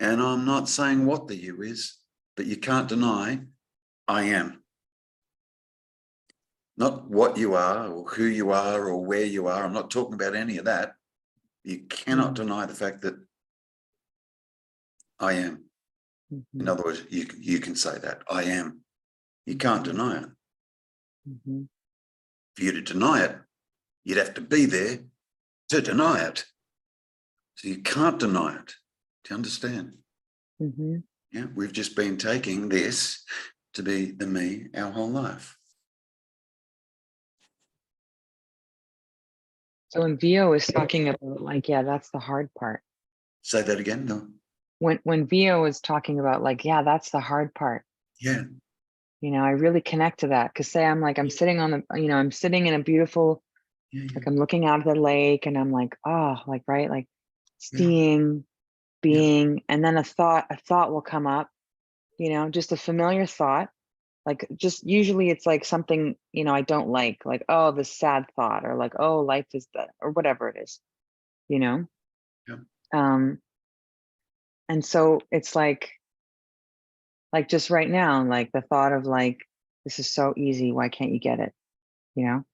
And I'm not saying what the you is, but you can't deny I am. Not what you are or who you are or where you are. I'm not talking about any of that. You cannot deny the fact that I am. In other words, you can say that I am. You can't deny it. For you to deny it, you'd have to be there to deny it. So you can't deny it. Do you understand? Yeah, we've just been taking this to be the me our whole life. So when Vio is talking about, like, yeah, that's the hard part. Say that again. No. When Vio is talking about, like, yeah, that's the hard part. Yeah. You know, I really connect to that, because say I'm sitting on the, you know, I'm sitting in a beautiful, like I'm looking out at the lake and I'm like, oh, like, right, like seeing, being, and then a thought will come up you know, just a familiar thought. Like just usually it's like something, you know, I don't like, oh, this sad thought, or like, oh, life is that, or whatever it is, you know? Yeah. And so it's like just right now, like the thought of like, this is so easy, why can't you get it? You know?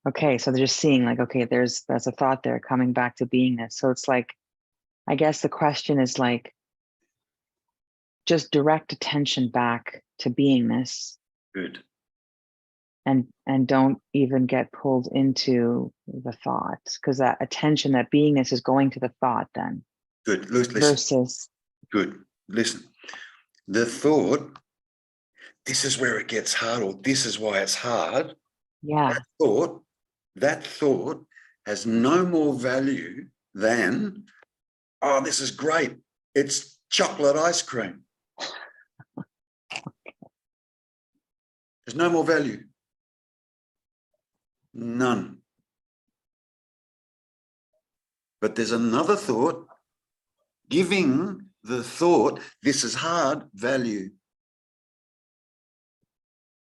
Okay, so they're just seeing like, okay, there's a thought there coming back to beingness. So it's like, I guess the question is like, just direct attention back to beingness. Good. And don't even get pulled into the thought, because that attention, that beingness is going to the thought then. Good. Listen. Versus. Good. Listen. The thought, this is where it gets hard, or this is why it's hard. Yeah. That thought has no more value than, oh, this is great. It's chocolate ice cream. There's no more value. None. But there's another thought giving the thought, this is hard, value.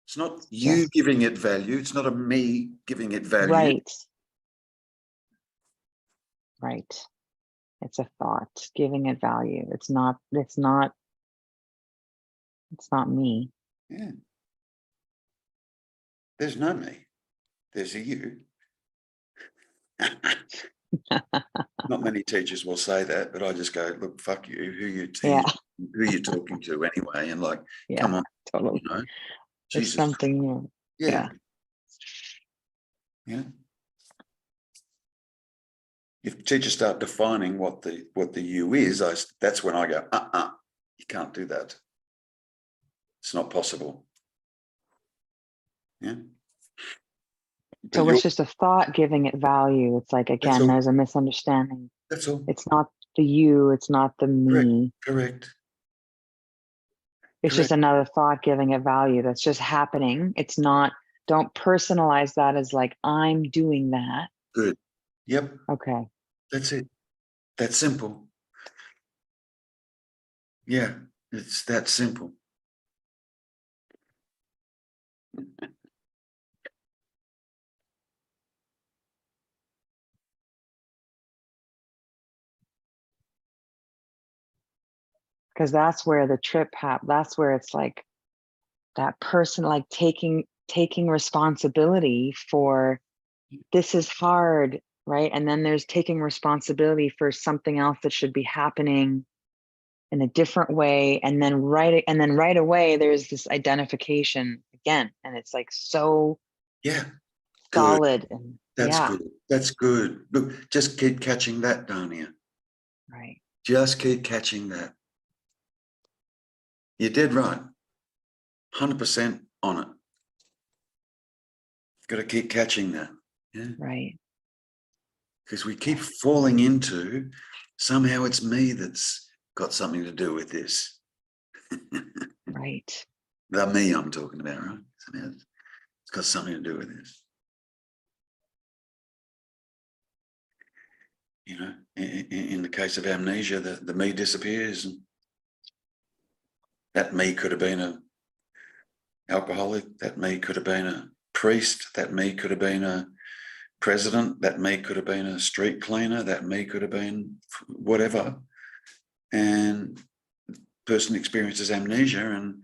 It's not you giving it value. It's not a me giving it value. Right. It's a thought giving it value. It's not me. Yeah. There's no me. There's a you. Not many teachers will say that, but I just go, look, fuck you. Who you talking to anyway? And like, come on, totally. you know, There's Jesus. something new. Yeah. If teachers start defining what the you is, that's when I go, you can't do that. It's not possible. Yeah. So it's just a thought giving it value. It's like, again, there's a misunderstanding. That's all. It's not the you, it's not the me. Correct. It's just another thought giving it value that's just happening. It's not, don't personalize that as like, I'm doing that. Good. Yep. Okay. That's it. That's simple. Yeah, it's that simple. Because that's where the trip happens. That's where it's like that person like taking responsibility for, this is hard, right? And then there's taking responsibility for something else that should be happening in a different way. And then right away, there's this identification again. And it's like so solid. And That's good. Look, just keep catching that, Dania. Right. Just keep catching that. You did right. 100% on it. Got to keep catching that. Yeah. Right. Because we keep falling into, somehow it's me that's got something to do with this. Right. The me I'm talking about, right? Somehow it's got something to do with this. You know, in the case of amnesia, the me disappears, and that me could have been an alcoholic, that me could have been a priest, that me could have been a president, that me could have been a street cleaner, that me could have been whatever. And the person experiences amnesia, and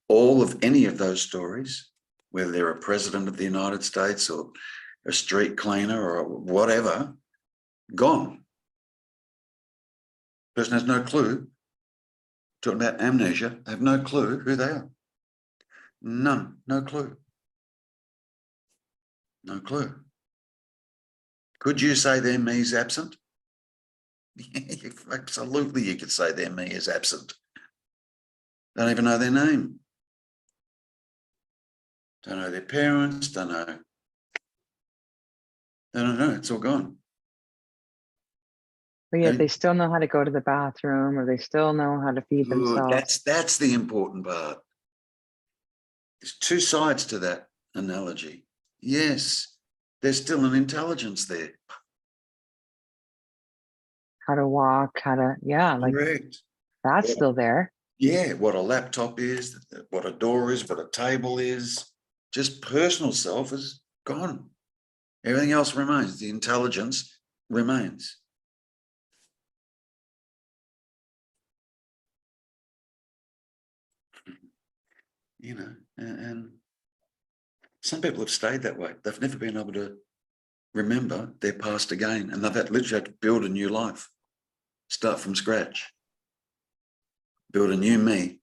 all of any of those stories, whether they're a president of the United States or a street cleaner or whatever, gone. Person has no clue. Talking about amnesia, they have no clue who they are. None, no clue. No clue. Could you say their me is absent? Yeah, absolutely, you could say their me is absent. Don't even know their name. Don't know their parents, don't know. Don't know, it's all gone. But yet they still know how to go to the bathroom, or they still know how to feed themselves. That's the important part. There's two sides to that analogy. Yes, there's still an intelligence there. How to walk, how to, like, correct. that's still there. Yeah, what a laptop is, what a door is, what a table is. Just personal self is gone. Everything else remains. The intelligence remains. You know, and some people have stayed that way. They've never been able to remember their past again, and they've literally had to build a new life, start from scratch, build a new me.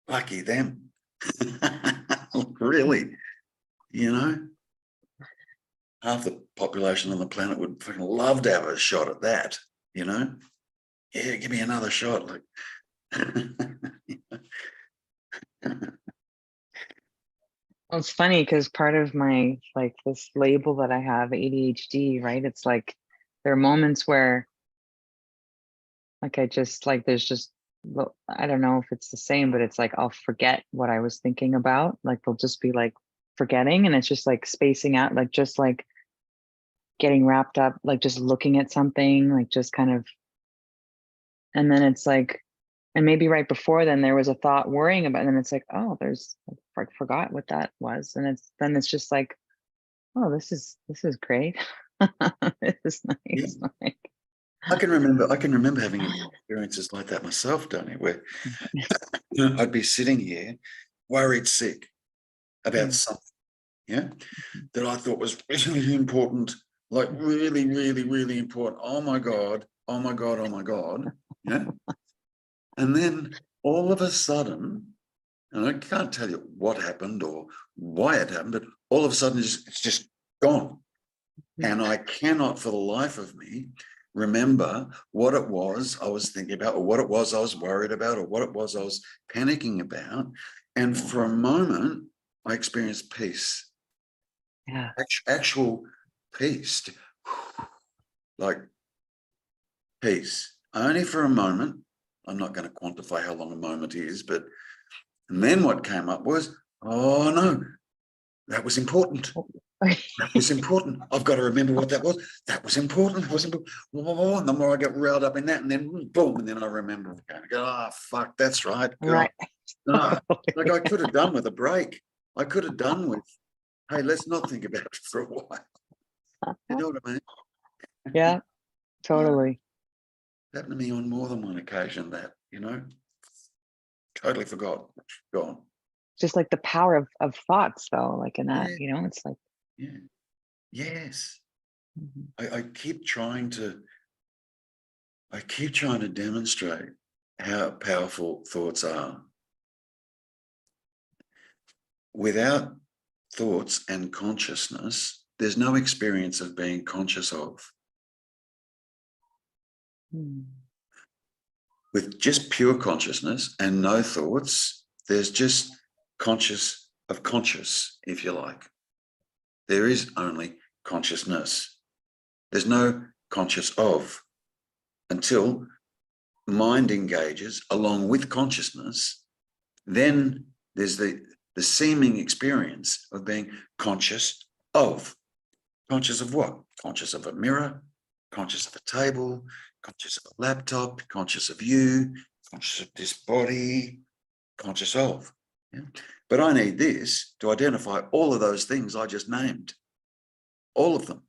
Lucky them. Really, you know, half the population on the planet would fucking love to have a shot at that, you know. Yeah, give me another shot. Like, Well, it's funny because part of my, like, this label that I have, ADHD, right? It's like there are moments where, like, I just like there's just, well, I don't know if it's the same, but it's like I'll forget what I was thinking about. Like they'll just be like forgetting, and it's just like spacing out, like just like getting wrapped up, like just looking at something, like just kind of, and then it's like, and maybe right before then there was a thought worrying about, and then it's like, oh, there's, I forgot what that was, and it's just like, oh, this is great. This is yeah. nice. Like, I can remember having experiences like that myself, Danny, where I'd be sitting here worried sick about something, yeah, that I thought was really important, like really, really, really important. Oh my God, oh my God, oh my God. Yeah. And then all of a sudden, and I can't tell you what happened or why it happened, but all of a sudden it's just gone. And I cannot for the life of me remember what it was I was thinking about, or what it was I was worried about, or what it was I was panicking about. And for a moment, I experienced peace, yeah. actual peace, like peace, only for a moment. I'm not going to quantify how long a moment is, but and then what came up was, oh no, that was important. That was important. I've got to remember what that was. That was important. That was important. And the more I get riled up in that, and then boom, and then I remember again. I go, oh, fuck, that's right. God. Right. Like I could have done with a break. I could have done with, hey, let's not think about it for a while. You know what I mean? Yeah, totally. Happened to me on more than one occasion that, you know, totally forgot. Gone. Just like the power of thoughts, though, like in that, Yeah. it's like, Yeah. Yes. I keep trying to demonstrate how powerful thoughts are. Without thoughts and consciousness, there's no experience of being conscious of. With just pure consciousness and no thoughts, there's just conscious of conscious, if you like. There is only consciousness. There's no conscious of until mind engages along with consciousness. Then there's the seeming experience of being conscious of. Conscious of what? Conscious of a mirror, conscious of a table, conscious of a laptop, conscious of you, conscious of this body, conscious of. Yeah? But I need this to identify all of those things I just named. All of them.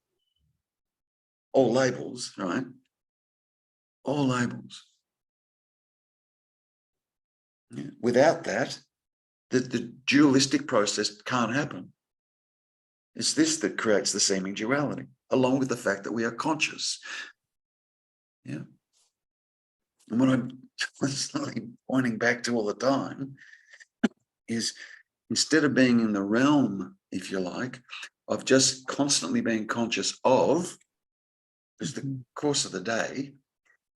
All labels, right? All labels. Yeah. Without that, the dualistic process can't happen. It's this that creates the seeming duality, along with the fact that we are conscious. Yeah. And what I'm constantly pointing back to all the time is, instead of being in the realm, if you like, of just constantly being conscious of, because the course of the day,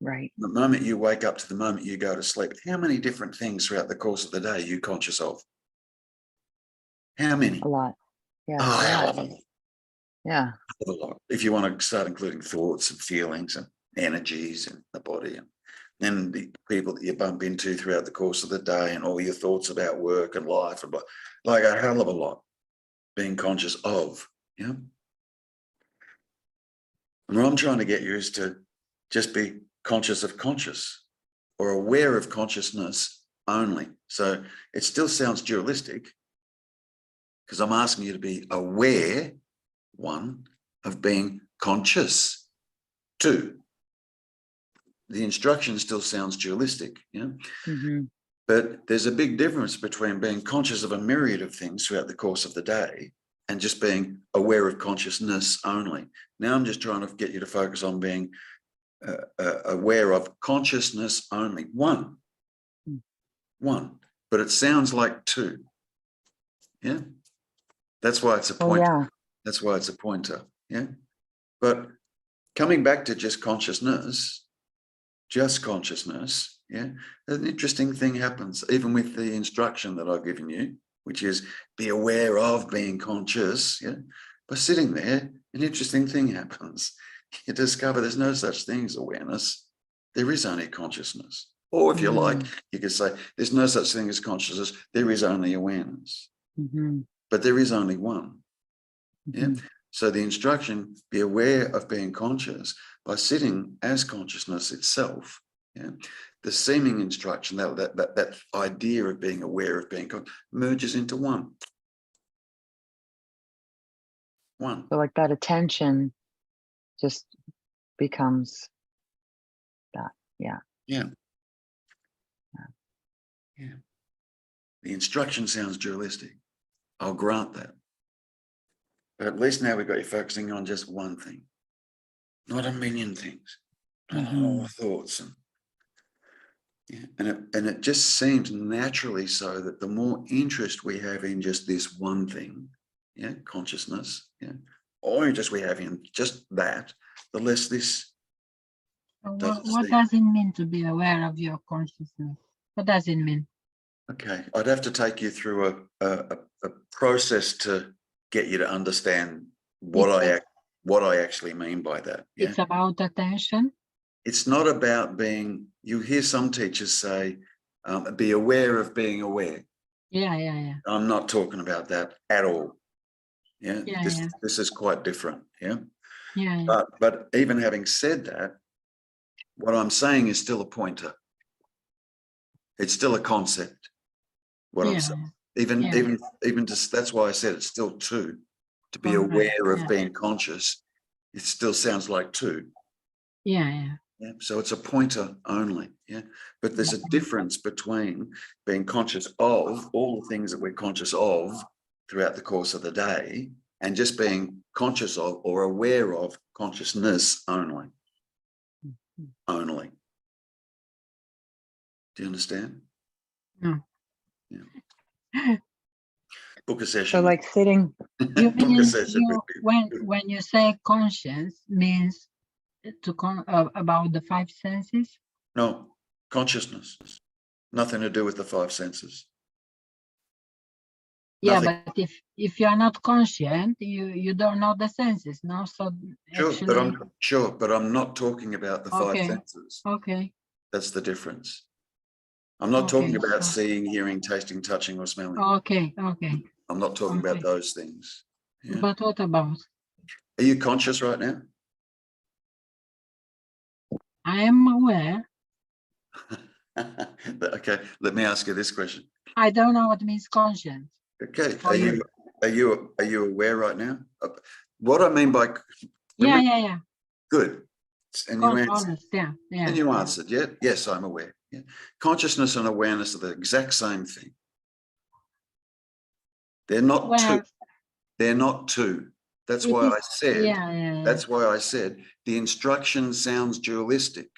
right. the moment you wake up to the moment you go to sleep, how many different things throughout the course of the day are you conscious of? How many? A lot. Yeah. Oh, Yeah. a lot. If you want to start including thoughts and feelings and energies in the body, and then the people that you bump into throughout the course of the day, and all your thoughts about work and life, and like a hell of a lot being conscious of. Yeah. And what I'm trying to get you is to just be conscious of conscious. or aware of consciousness only. So it still sounds dualistic because I'm asking you to be aware, one, of being conscious. Two, the instruction still sounds dualistic, yeah? But there's a big difference between being conscious of a myriad of things throughout the course of the day and just being aware of consciousness only. Now I'm just trying to get you to focus on being aware of consciousness only. One, but it sounds like two. Yeah, that's why it's a pointer. yeah. That's why it's a pointer. Yeah, but coming back to just consciousness. Yeah, an interesting thing happens even with the instruction that I've given you, which is be aware of being conscious. Yeah, by sitting there, an interesting thing happens. You discover there's no such thing as awareness. There is only consciousness. Or if you like, you could say there's no such thing as consciousness. There is only awareness. But there is only one. Yeah. So the instruction, be aware of being conscious by sitting as consciousness itself. Yeah. The seeming instruction, that idea of being aware of being conscious, merges into one. One. So like that attention just becomes that. Yeah. Yeah. The instruction sounds dualistic. I'll grant that. But at least now we've got you focusing on just one thing, not a million things, not all thoughts. And it just seems naturally so that the more interest we have in just this one thing, yeah, consciousness, yeah, or interest we have in just that, the less this. What does it mean to be aware of your consciousness? What does it mean? Okay, I'd have to take you through a process to get you to understand what I actually mean by that. Yeah? It's about attention. It's not about being. You hear some teachers say, "Be aware of being aware." Yeah. I'm not talking about that at all. Yeah, this is quite different. Yeah. But even having said that, what I'm saying is still a pointer. It's still a concept. What I'm saying, even just that's why I said it's still two. To be aware of being conscious, it still sounds like two. Yeah. So it's a pointer only. Yeah. But there's a difference between being conscious of all the things that we're conscious of throughout the course of the day and just being conscious of or aware of consciousness only. Only. Do you understand? No. Yeah. Book a session. So like sitting. You Book a mean session. when you say conscience means to about the five senses? No, consciousness. Nothing to do with the five senses. Yeah, Nothing. but if you are not conscient, you don't know the senses, no? So Sure, but I'm not talking about the five senses. Okay. That's the difference. I'm not talking about seeing, hearing, tasting, touching, or smelling. Okay. I'm not talking about those things. Yeah. But what about? Are you conscious right now? I am aware. Okay, let me ask you this question. I don't know what means conscience. Okay, are you aware right now? What I mean by Yeah. Good. And you answered. Yeah. And you answered, yeah? Yes, I'm aware. Yeah. Consciousness and awareness are the exact same thing. They're not two. They're not two. That's why I said. That's why I said the instruction sounds dualistic.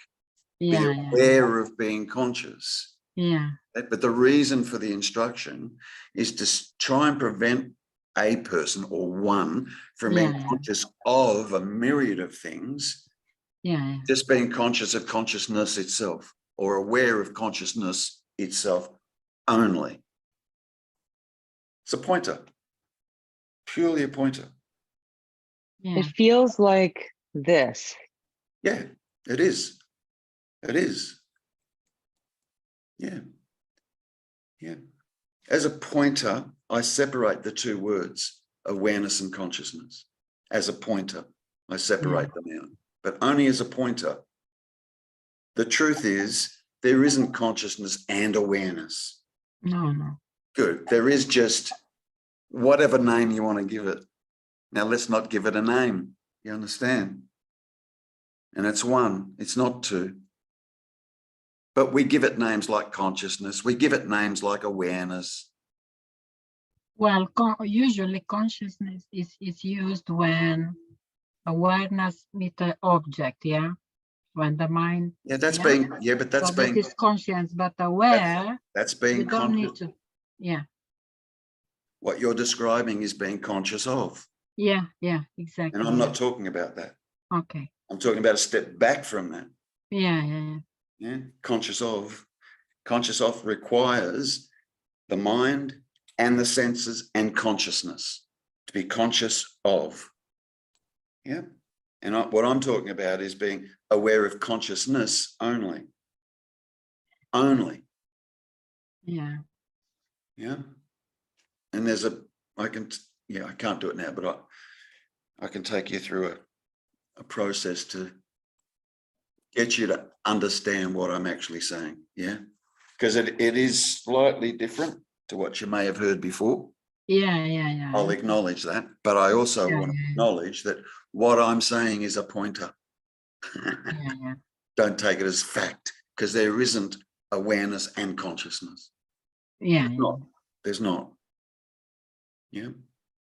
Be aware of being conscious. Yeah. But the reason for the instruction is to try and prevent a person or one from being conscious of a myriad of things. Yeah. Just being conscious of consciousness itself or aware of consciousness itself only. It's a pointer, purely a pointer. It feels like this. Yeah, it is. It is. Yeah. As a pointer, I separate the two words, awareness and consciousness. As a pointer, I separate them out, but only as a pointer. The truth is, there isn't consciousness and awareness. No, no. Good. There is just whatever name you want to give it. Now, let's not give it a name. You understand? And it's one, it's not two. But we give it names like consciousness. We give it names like awareness. Well, usually consciousness is used when awareness meets an object, yeah? When the mind... Yeah, that's yeah? being, yeah, but that's so being, that is conscious, but aware, that's you being don't need conscious. to... Yeah, What you're describing is being conscious of. yeah, exactly. And I'm not talking about that. Okay. I'm talking about a step back from that. Yeah. Yeah, conscious of requires the mind and the senses and consciousness to be conscious of. Yeah. And what I'm talking about is being aware of consciousness only. Only. Yeah. Yeah. And there's I can't do it now, but I can take you through a process to get you to understand what I'm actually saying. Yeah. Because it is slightly different to what you may have heard before. Yeah. I'll acknowledge that, but I also want to Yeah. acknowledge that what I'm saying is a pointer. Yeah. Don't take it as fact, because there isn't awareness and consciousness. Yeah. There's not. Yeah.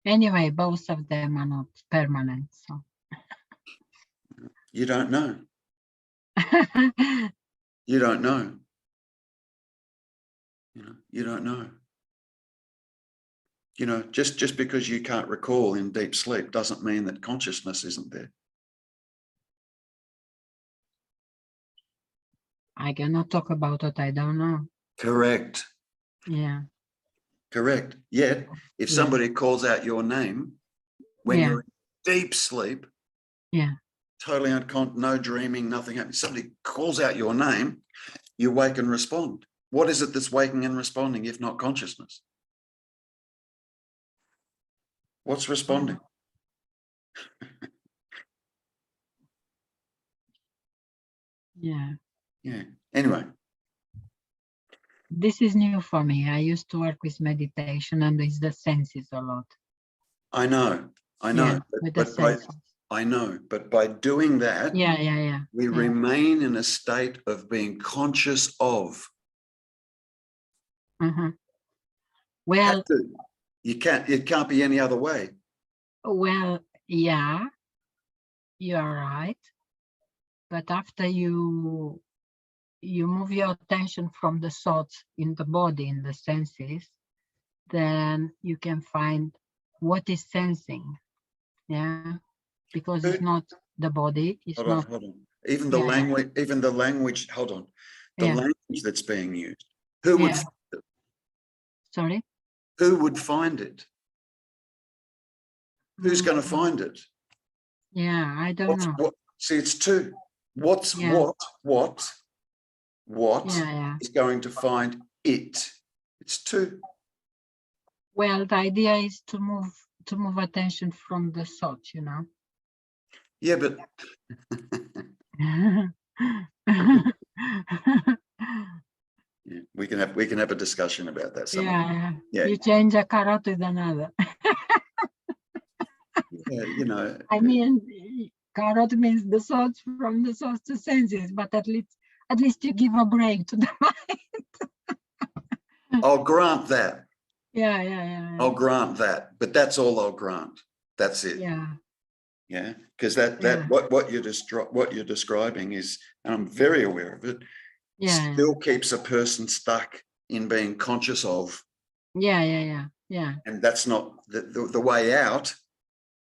Anyway, both of them are not permanent, so. You don't know. You don't know. You don't know. Just because you can't recall in deep sleep doesn't mean that consciousness isn't there. I cannot talk about what I don't know. Correct. Yeah. Correct. Yet, if somebody calls out your name when you're in deep sleep, totally unconscious, no dreaming, nothing happening, somebody calls out your name, you wake and respond. What is it that's waking and responding if not consciousness? What's responding? Yeah. Anyway. This is new for me. I used to work with meditation and it's the senses a lot. I know. Yeah, with the senses. I know, but by doing that, we remain in a state of being conscious of. Well, it can't be any other way. Well, yeah, you are right. But after you move your attention from the thoughts in the body, in the senses, then you can find what is sensing. Yeah, because it's not the body. It's hold on. Even the language. Hold on. The language that's being used. Who would? Sorry. Who would find it? Who's going to find it? Yeah, I don't know. See, it's two. What is going to find it? It's two. Well, the idea is to move attention from the thought, Yeah, but we can have a discussion about that. Yeah. You change a carrot with another. I mean, carrot means the thoughts from the thoughts to senses, but at least you give a break to the mind. I'll grant that. Yeah. I'll grant that, but that's all I'll grant. That's it. Yeah, because what you're describing is, and I'm very aware of it, still keeps a person stuck in being conscious of. Yeah. And that's not the way out.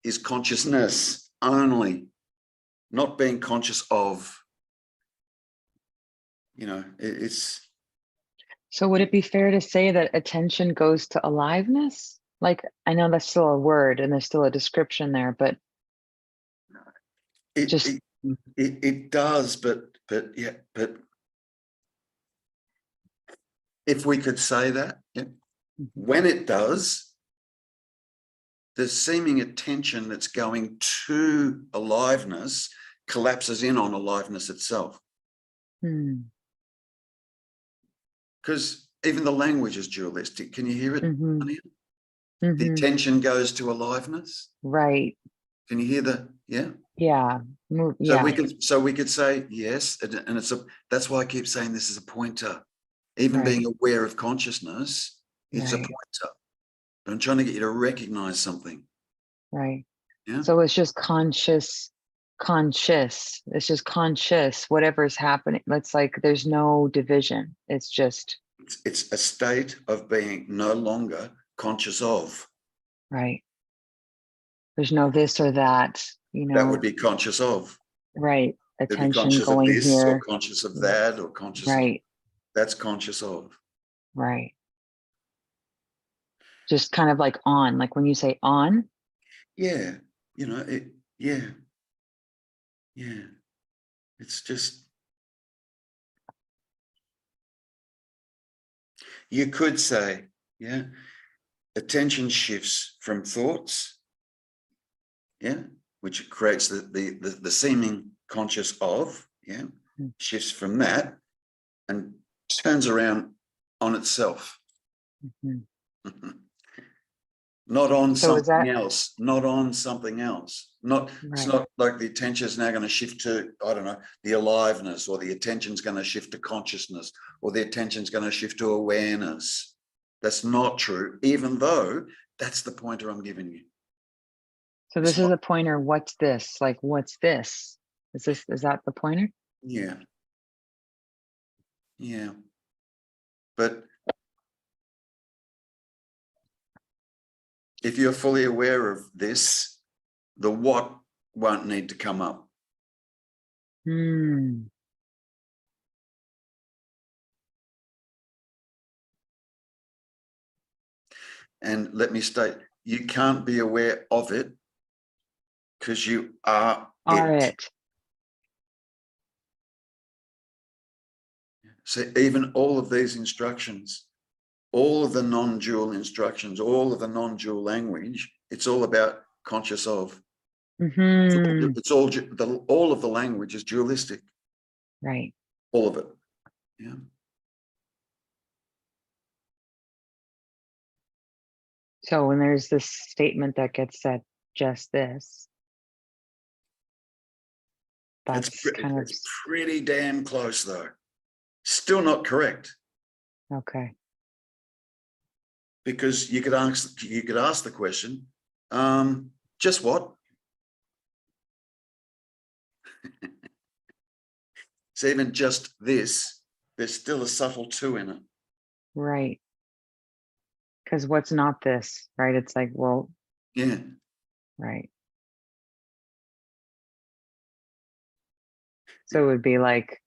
Is consciousness only, not being conscious of. It's. So would it be fair to say that attention goes to aliveness? Like, I know that's still a word and there's still a description there, but it does, but if we could say that, when it does, the seeming attention that's going to aliveness collapses in on aliveness itself. because even the language is dualistic. Can you hear it, Mhm. Anya? The attention goes to aliveness. Right. Can you hear the, yeah? Yeah. So we could say yes, and that's why I keep saying this is a pointer. Even Right. being aware of consciousness, it's a Right. pointer. I'm trying to get you to recognize something. Right. Yeah. So it's just conscious. It's just conscious, whatever's happening. It's like there's no division. It's just It's a state of being no longer conscious of. right. There's no this or that, That would be conscious of. right. They'd be Attention conscious of going this or here. conscious of that or conscious of, Right. that's conscious of. Right. Just kind of like on, like when you say on. Yeah. You know, yeah. Yeah. It's just, you could say, yeah, attention shifts from thoughts, yeah, which creates the seeming conscious of, yeah, shifts from that and turns around on itself. Mhm. Not on So is something that else, not on something else. It's right? not like the attention is now going to shift to, I don't know, the aliveness, or the attention's going to shift to consciousness, or the attention's going to shift to awareness. That's not true, even though that's the pointer I'm giving you. So It's this is not, a pointer. What's this? Like, what's this? Is that the pointer? yeah. Yeah. But if you're fully aware of this, the what won't need to come up. Hmm. And let me state, you can't be aware of it because you are Are it. it? So even all of these instructions, all of the non-dual instructions, all of the non-dual language, it's all about conscious of. Hmm. It's all of the language is dualistic. Right. All of it. Yeah. So when there's this statement that gets said, just this, that's kind of It's pretty damn close though. Still not correct. okay. Because you could ask the question, just what? So even just this, there's still a subtle two in it. Right. Because what's not this, right? It's like, well, Yeah. right. So it would be like,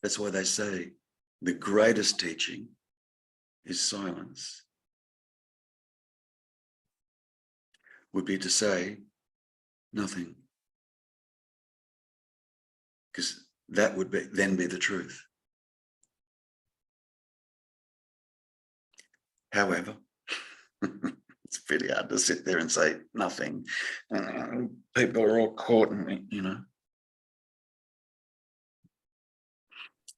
That's why they say the greatest teaching is silence. Would be to say nothing. Because that would then be the truth. However, it's pretty hard to sit there and say nothing. People are all caught in, you know.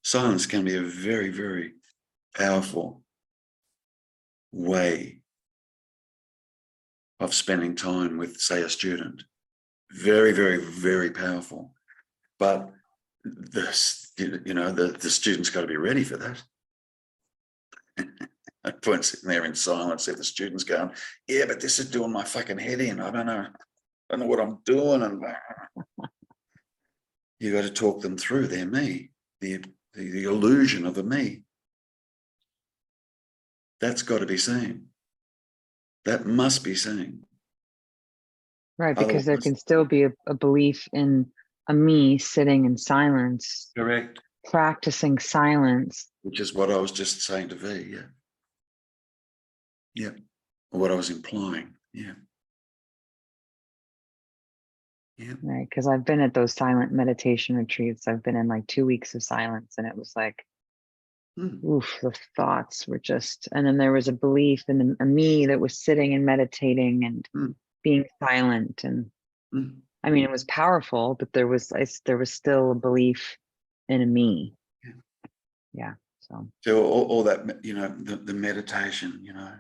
Silence can be a very, very powerful way of spending time with, say, a student. Very, very, very powerful. But the student's got to be ready for that. At point sitting there in silence, if the student's going, yeah, but this is doing my fucking head in. I don't know what I'm doing. And you got to talk them through their me, the illusion of a me. That's got to be seen. That must be seen. right, because there Otherwise, can still be a belief in a me sitting in silence, correct. practicing silence. Which is what I was just saying to V. Yeah. Yeah. What I was implying. Yeah. Yeah. Right. Because I've been at those silent meditation retreats. I've been in like 2 weeks of silence, and it was like, oof, the thoughts were just, and then there was a belief in a me that was sitting and meditating and being silent. And I mean, it was powerful, but there was still a belief in a me. Yeah. So all that, you know, the meditation, you know,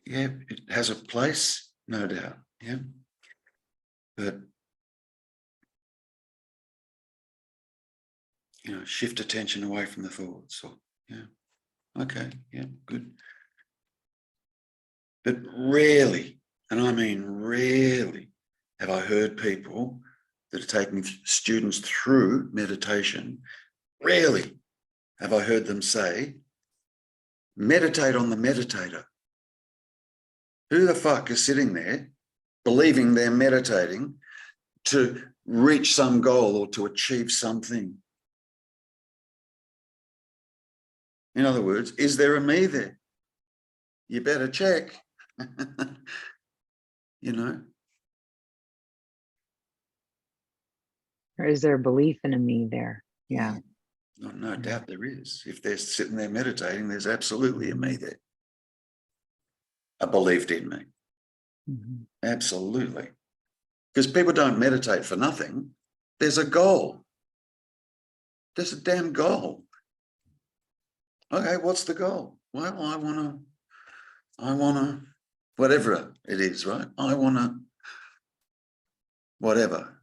yeah, it has a place, no doubt. Yeah. But, you know, shift attention away from the thoughts. Or, yeah. Okay. Yeah. Good. But rarely, and I mean rarely, have I heard people that are taking students through meditation, rarely have I heard them say, meditate on the meditator. Who the fuck is sitting there believing they're meditating to reach some goal or to achieve something? In other words, is there a me there? You better check. You know? Or is there a belief in a me there? Yeah. No doubt there is. If they're sitting there meditating, there's absolutely a me there. A belief in me. Absolutely. Because people don't meditate for nothing. There's a goal. There's a damn goal. Okay, what's the goal? Well, I want to, whatever it is, right? I want to, whatever.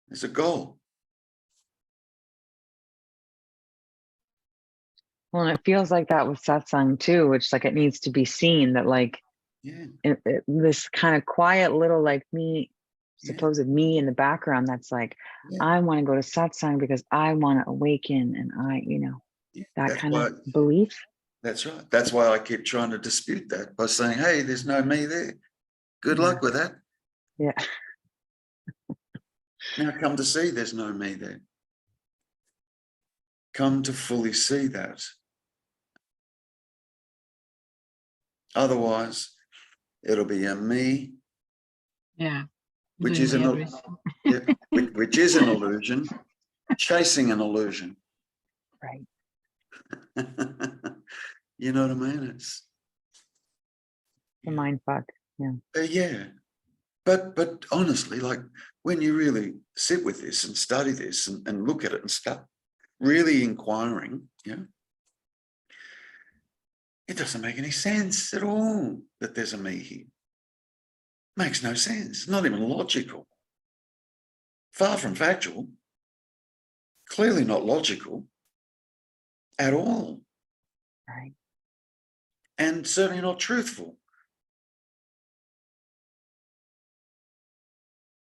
There's a goal. Well, and it feels like that with satsang too, which like it needs to be seen that like this kind of quiet little like me, supposed me in the background that's like, I want to go to satsang because I want to awaken, and I, you know, that kind of belief. That's right. That's why I keep trying to dispute that by saying, hey, there's no me there. Good luck with that. Yeah. Now come to see there's no me there. Come to fully see that. Otherwise, it'll be a me. Yeah. Which is an illusion, chasing an illusion. Right. You know what I mean? It's the mind fuck. Yeah. Yeah. But honestly, like when you really sit with this and study this and look at it and start really inquiring, it doesn't make any sense at all that there's a me here. Makes no sense. Not even logical. Far from factual. Clearly not logical at all. Right. And certainly not truthful.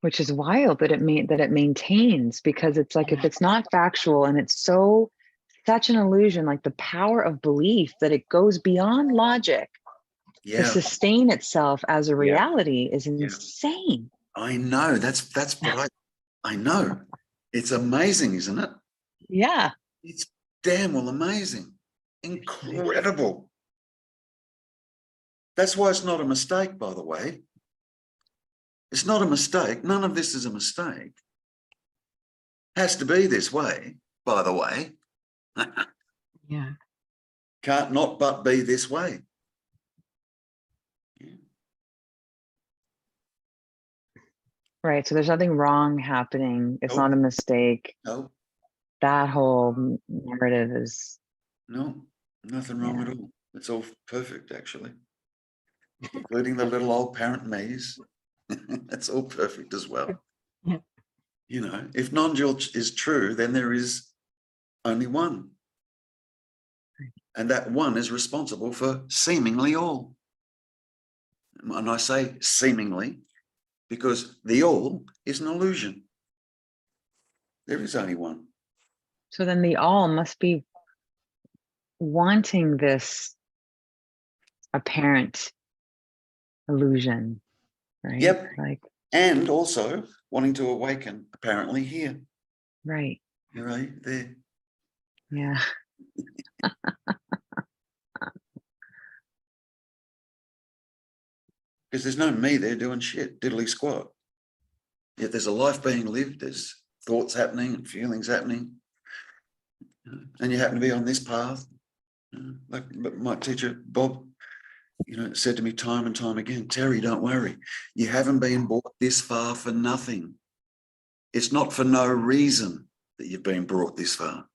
Which is wild that it maintains, because it's like, if it's not factual and it's such an illusion, like the power of belief that it goes beyond logic to sustain itself as a reality is insane. I know. That's what I know. It's amazing, isn't it? Yeah. It's damn well amazing. Incredible. That's why it's not a mistake, by the way. It's not a mistake. None of this is a mistake. Has to be this way, by the way. Yeah. Can't not but be this way. Right. So there's nothing wrong happening. It's not a mistake. No. That whole narrative is. No, nothing wrong at all. It's all perfect, actually. Including the little old parent me's. That's all perfect as well. Yeah. You know, if non-dual is true, then there is only one. And that one is responsible for seemingly all. And I say seemingly because the all is an illusion. There is only one. So then the all must be wanting this apparent illusion, right? Yep. Like, and also wanting to awaken, apparently here. Right. You're right there. Yeah. Because there's no me there doing shit, diddly squat. Yet there's a life being lived, there's thoughts happening and feelings happening. and you happen to be on this path. Like my teacher, Bob, said to me time and time again, Terry, don't worry. You haven't been brought this far for nothing. It's not for no reason that you've been brought this far.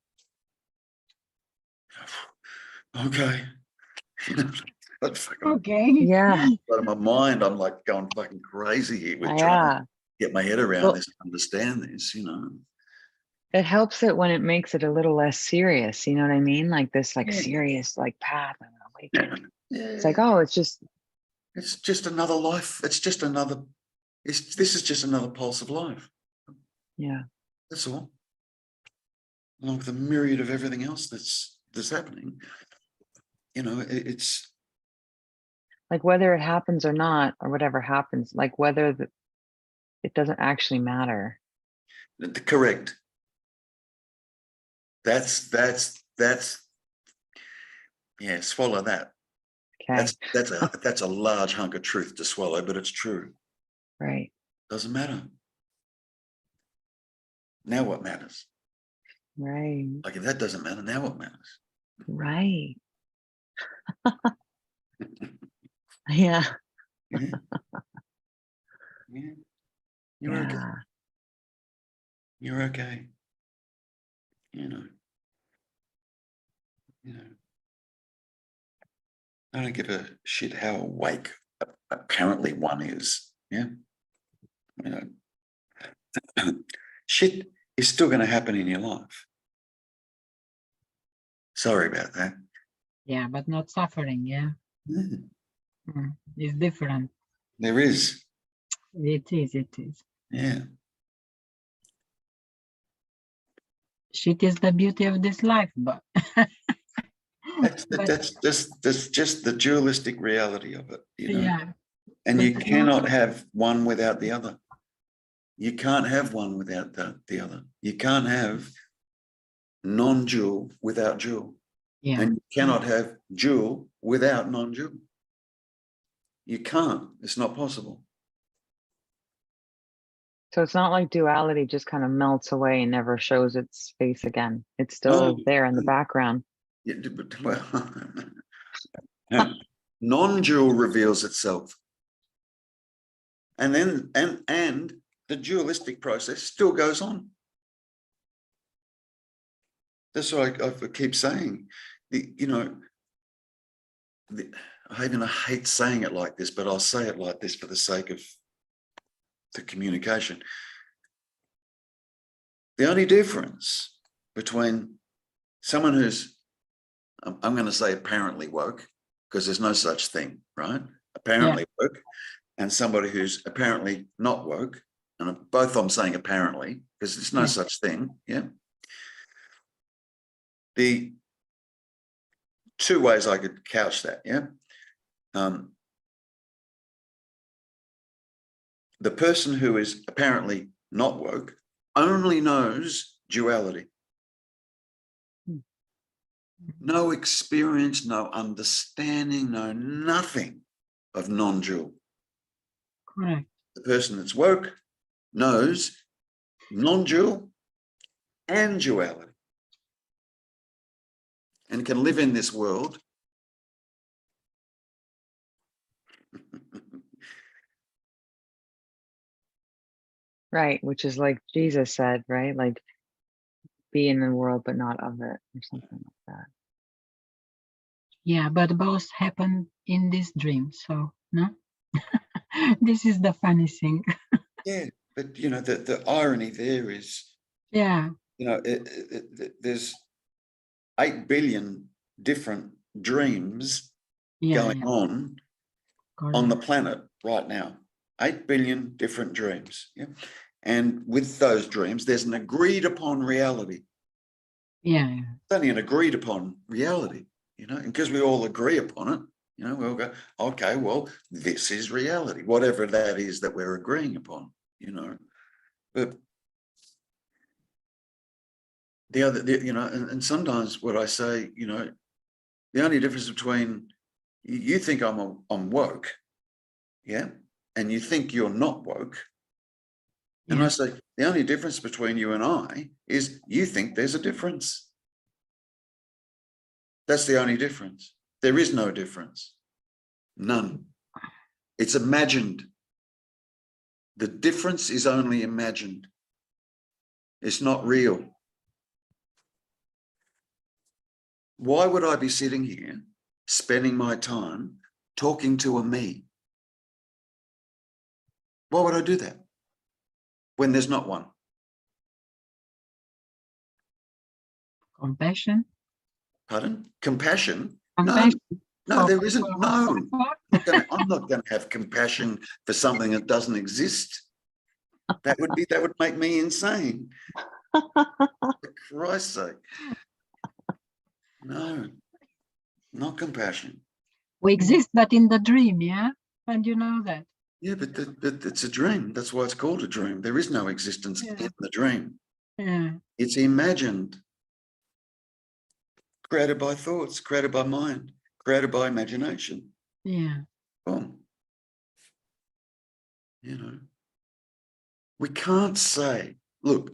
Okay. Okay. Yeah. But in my mind, I'm like going fucking crazy here with trying Yeah. to get my head around Well, this, understand this, it helps it when it makes it a little less serious. You know what I mean? Like this, like Yeah. serious, like path and awakening. Yeah. It's like, oh, it's just another life. This is just another pulse of life. yeah. That's all. Along with a myriad of everything else that's happening. It's Like whether it happens or not, or whatever happens, like it doesn't actually matter. correct. That's yeah, swallow that. Okay. That's a large hunk of truth to swallow, but it's true. Right. Doesn't matter. Now what matters? Right. Like if that doesn't matter, now what matters? Right. Yeah. Yeah. Yeah. You're okay. Yeah. You're okay. You know. I don't give a shit how awake apparently one is. Yeah. Shit is still going to happen in your life. Sorry about that. Yeah, but not suffering. Yeah. It's different. There is. It is. Yeah. Shit is the beauty of this life, but That's just the dualistic reality of it, yeah. And But you cannot have one without the other. You can't have one without the other. You can't have non-dual without dual. Yeah. And you cannot have dual without non-dual. You can't. It's not possible. So it's not like duality just kind of melts away and never shows its face again. It's still there in the background. Yeah, well, non-dual reveals itself. And then and the dualistic process still goes on. That's what I keep saying. I hate saying it like this, but I'll say it like this for the sake of the communication. The only difference between someone who's, I'm going to say apparently woke, because there's no such thing, right? Apparently woke, and somebody who's apparently not woke, and both I'm saying apparently, because there's no such thing, yeah? The two ways I could couch that, yeah? The person who is apparently not woke only knows duality. No experience, no understanding, no nothing of non-dual. Correct. The person that's woke knows non-dual and duality and can live in this world Right. Which is like Jesus said, right? Like be in the world, but not of it, or something like that. Yeah, but both happen in this dream. So no, this is the funny thing. Yeah, but the irony there is, there's 8 billion different dreams going on the planet right now. 8 billion different dreams. Yeah. And with those dreams, there's an agreed upon reality. Yeah. It's only an agreed upon reality, and because we all agree upon it, we'll go, okay, well, this is reality, whatever that is that we're agreeing upon, But the other, and sometimes what I say, the only difference between you think I'm woke, yeah, and you think you're not woke. And I say, the only difference between you and I is you think there's a difference. That's the only difference. There is no difference. None. It's imagined. The difference is only imagined. It's not real. Why would I be sitting here, spending my time talking to a me? Why would I do that when there's not one? Compassion. Pardon? Compassion? Compassion. No, there isn't. No, I'm not going to have compassion for something that doesn't exist. That would make me insane. For Christ's sake. No, not compassion. We exist, but in the dream, yeah? And you know that. Yeah, but it's a dream. That's why it's called a dream. There is no existence in the dream. Yeah. It's imagined, created by thoughts, created by mind, created by imagination. Yeah. Boom. You know, we can't say, look,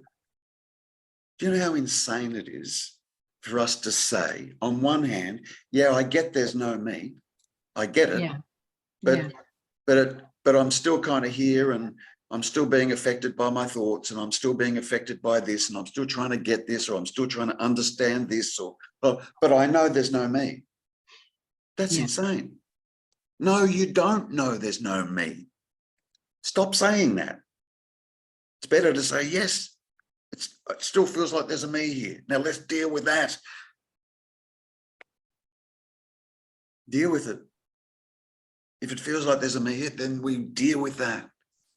do you know how insane it is for us to say, on one hand, yeah, I get there's no me. I get it. Yeah. But Yeah. but I'm still kind of here, and I'm still being affected by my thoughts, and I'm still being affected by this, and I'm still trying to get this, or I'm still trying to understand this, or but I know there's no me. That's insane. No, you don't know there's no me. Stop saying that. It's better to say, yes, it still feels like there's a me here. Now let's deal with that. Deal with it. If it feels like there's a me here, then we deal with that.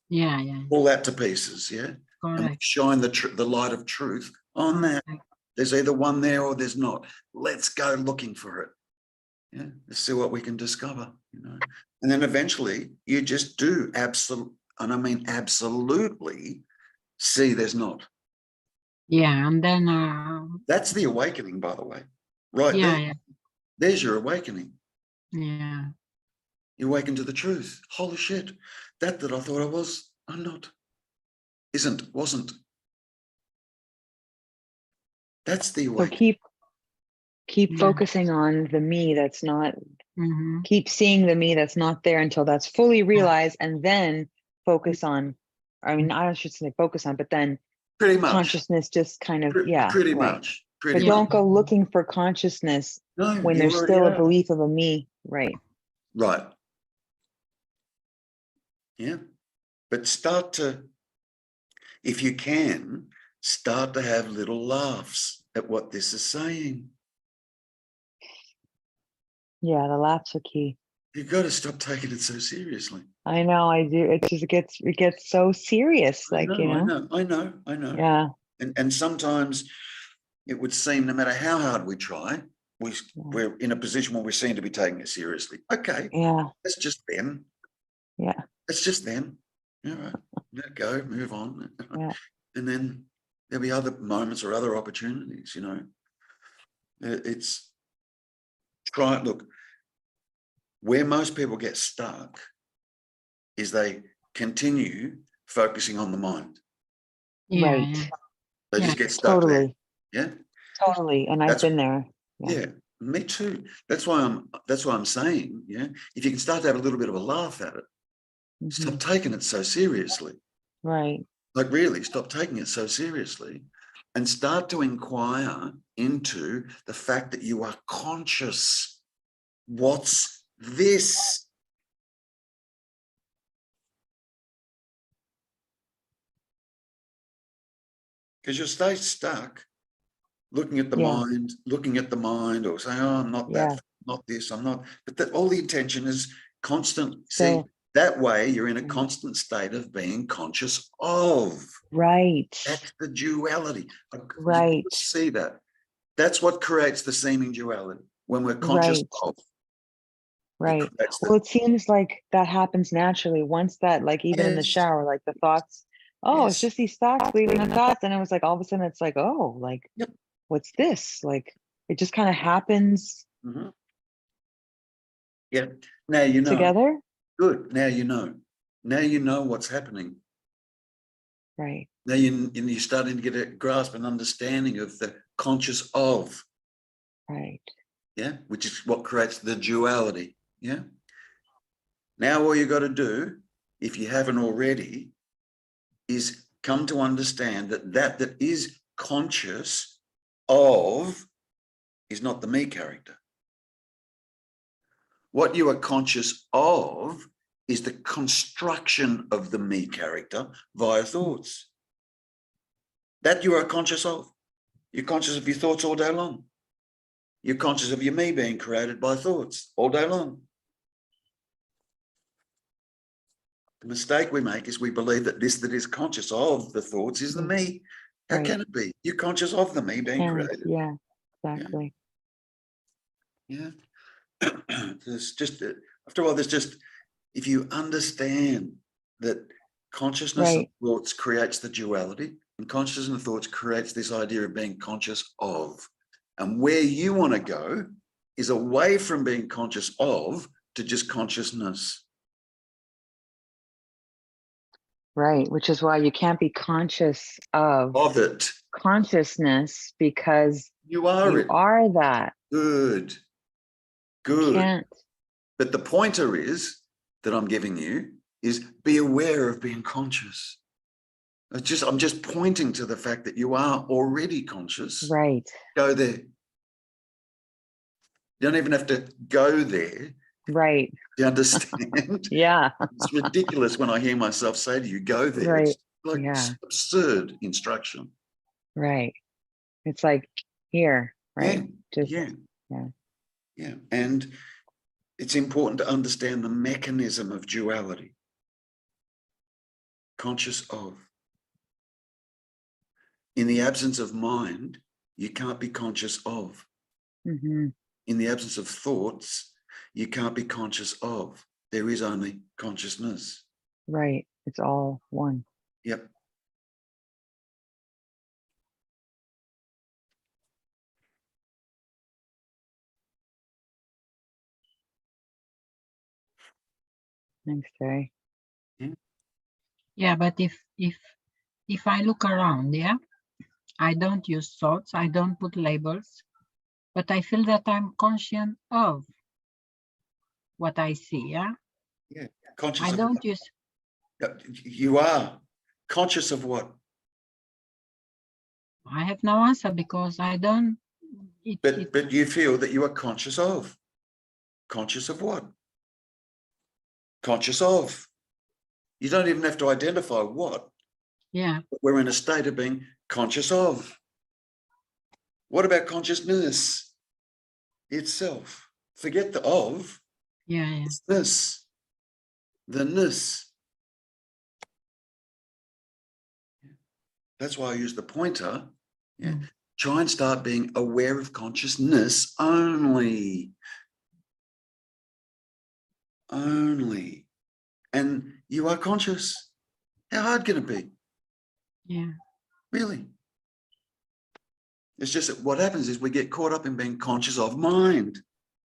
Yeah. Yeah. Pull that to pieces, yeah? And Correct. shine the light of truth on that. There's either one there or there's not. Let's go looking for it. Yeah, let's see what we can discover, you know. And then eventually you just do absolutely see there's not. Yeah. And then That's the awakening, by the way. Right yeah, there. yeah. There's your awakening. Yeah. You awaken to the truth. Holy shit. That I thought I was, I'm not. Wasn't. That's the So awakening. keep Yeah. focusing on the me that's not, Mm-hmm. keep seeing the me that's not there until that's fully realized, and then focus on, I mean, I should say focus on, but then Pretty much. consciousness just kind of, yeah, Pretty right. much. But Pretty don't much. go looking for consciousness No, when you there's already still a are. belief of a me, right? Right. Yeah. But start to, if you can, start to have little laughs at what this is saying. Yeah, the laughs are key. You've got to stop taking it so seriously. I know, I do. It just gets so serious, like, you know. I know. Yeah. And sometimes it would seem, no matter how hard we try, we're in a position where we seem to be taking it seriously. Okay. Yeah. That's just them. Yeah. That's just them. All right. Let it go, move on. Yeah. And then there'll be other moments or other opportunities, you know. It's look, where most people get stuck is they continue focusing on the mind. Yeah. Right. Yeah. They just get stuck Totally. there. Yeah. Totally. And I've been there. Yeah, me too. That's why I'm saying, yeah, if you can start to have a little bit of a laugh at it, stop taking it so seriously. Right. Like really, stop taking it so seriously and start to inquire into the fact that you are conscious. What's this? Because you'll stay stuck looking at the mind, or saying, oh, I'm not that, not this, I'm not. But all the attention is constant. See, that way you're in a constant state of being conscious of. Right. That's the duality. Right. See that. That's what creates the seeming duality, when we're conscious of. Right. Well, it seems like that happens naturally once that, like, even in the shower, like the thoughts, it's just these thoughts leaving the thoughts. And it was like, all of a sudden it's like, oh, like, what's this? Like, it just kind of happens. Yeah. Now you know. Together. Good. Now you know. Now you know what's happening. Right. Now you're starting to get a grasp and understanding of the conscious of. Right. Yeah, which is what creates the duality. Yeah. Now all you got to do, if you haven't already, is come to understand that that is conscious of is not the me character. What you are conscious of is the construction of the me character via thoughts. That you are conscious of. You're conscious of your thoughts all day long. You're conscious of your me being created by thoughts all day long. The mistake we make is we believe that this that is conscious of the thoughts is the me. How Right. can it be? You're conscious of the me being created. Yeah, exactly. Yeah. There's just, after all, there's just, if you understand that consciousness of Right. thoughts creates the duality, and consciousness of thoughts creates this idea of being conscious of. And where you want to go is away from being conscious of to just consciousness. Right. Which is why you can't be conscious of Of it. consciousness, because You are you it. are that. Good. You Good. can't. But the pointer is that I'm giving you is be aware of being conscious. I'm just pointing to the fact that you are already conscious. Right. Go there. You don't even have to go there. Right. You understand? Yeah. It's ridiculous when I hear myself say to you, go there. Right. It's like Yeah. absurd instruction. Right. It's like here, right? Just Yeah. yeah. Yeah. And it's important to understand the mechanism of duality. Conscious of. In the absence of mind, you can't be conscious of. Mm-hmm. In the absence of thoughts, you can't be conscious of. There is only consciousness. Right. It's all one. Yep. Thanks, Terry. Yeah, but if I look around, yeah, I don't use thoughts, I don't put labels, but I feel that I'm conscious of what I see, yeah? Yeah. Conscious I of don't what? use, You are conscious of what? I have no answer because I don't, But you feel that you are conscious of. Conscious of what? Conscious of. You don't even have to identify what. yeah, But we're in a state of being conscious of. What about consciousness itself? Forget the of. yeah. It's this. The ness. That's why I use the pointer. Yeah. Mm. Try and start being aware of consciousness only. Only. And you are conscious. How hard can it be? Yeah. Really? It's just that what happens is we get caught up in being conscious of mind.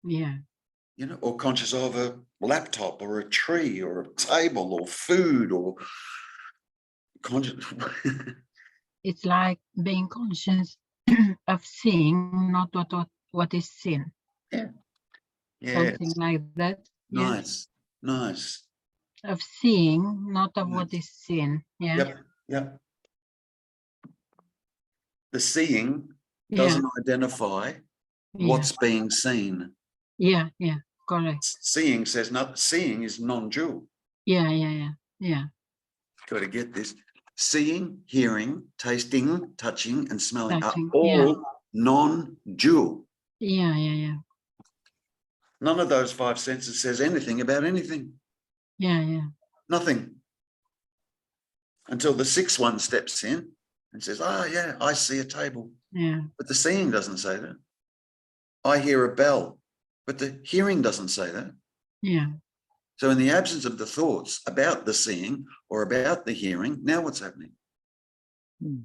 Yeah. You know, or conscious of a laptop or a tree or a table or food or conscious. It's like being conscious of seeing, not what is seen. Yeah. Something like that. Yeah. Nice. Nice. Of seeing, not of what Nice. is seen. Yeah. Yep. Yep. The seeing Yeah. doesn't identify what's being seen. Yeah. Yeah. Correct. Seeing says not. Seeing is non-dual. Yeah. Yeah. Yeah. Yeah. Got to get this. Seeing, hearing, tasting, touching, and smelling Touching, are yeah. all non-dual. Yeah. Yeah. Yeah. None of those five senses says anything about anything. Yeah. Yeah. Nothing. Until the sixth one steps in and says, oh, yeah, I see a table. Yeah. But the seeing doesn't say that. I hear a bell, but the hearing doesn't say that. Yeah. So in the absence of the thoughts about the seeing or about the hearing, now what's happening? Hmm.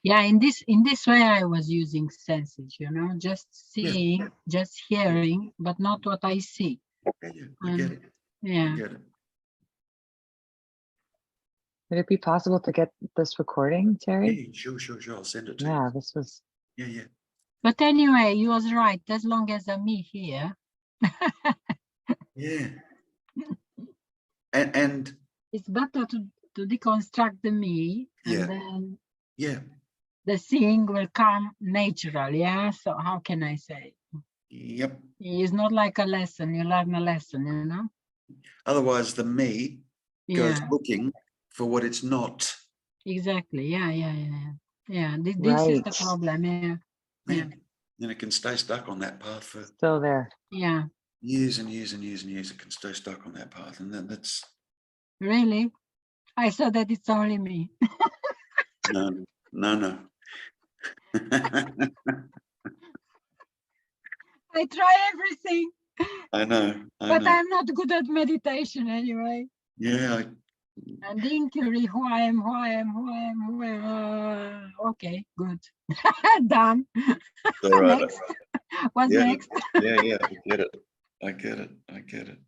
Yeah, in this way I was using senses, you know, just seeing, just hearing, but not what I see. I get it. Yeah. I get it. Would it be possible to get this recording, Terry? Yeah, sure. I'll send it to Yeah, you. this was, Yeah. But anyway, you was right. As long as I'm me here, Yeah. And it's better to deconstruct the me, and Yeah. then yeah, the seeing will come natural. Yeah. So how can I say? yep. It's not like a lesson. You learn a lesson, you know. Otherwise, the me goes Yeah. looking for what it's not. Exactly. Yeah. This is the right, problem. Yeah. Yeah. And it can stay stuck on that path for still there. Yeah. years and years and years and years. It can stay stuck on that path, and then that's Really? I saw that it's only me. no. I try everything, I know. but I'm not good at meditation anyway. Yeah, And the inquiry, who I am. Okay, good. Done. all right. Next. What's Yeah, next? yeah. I get it.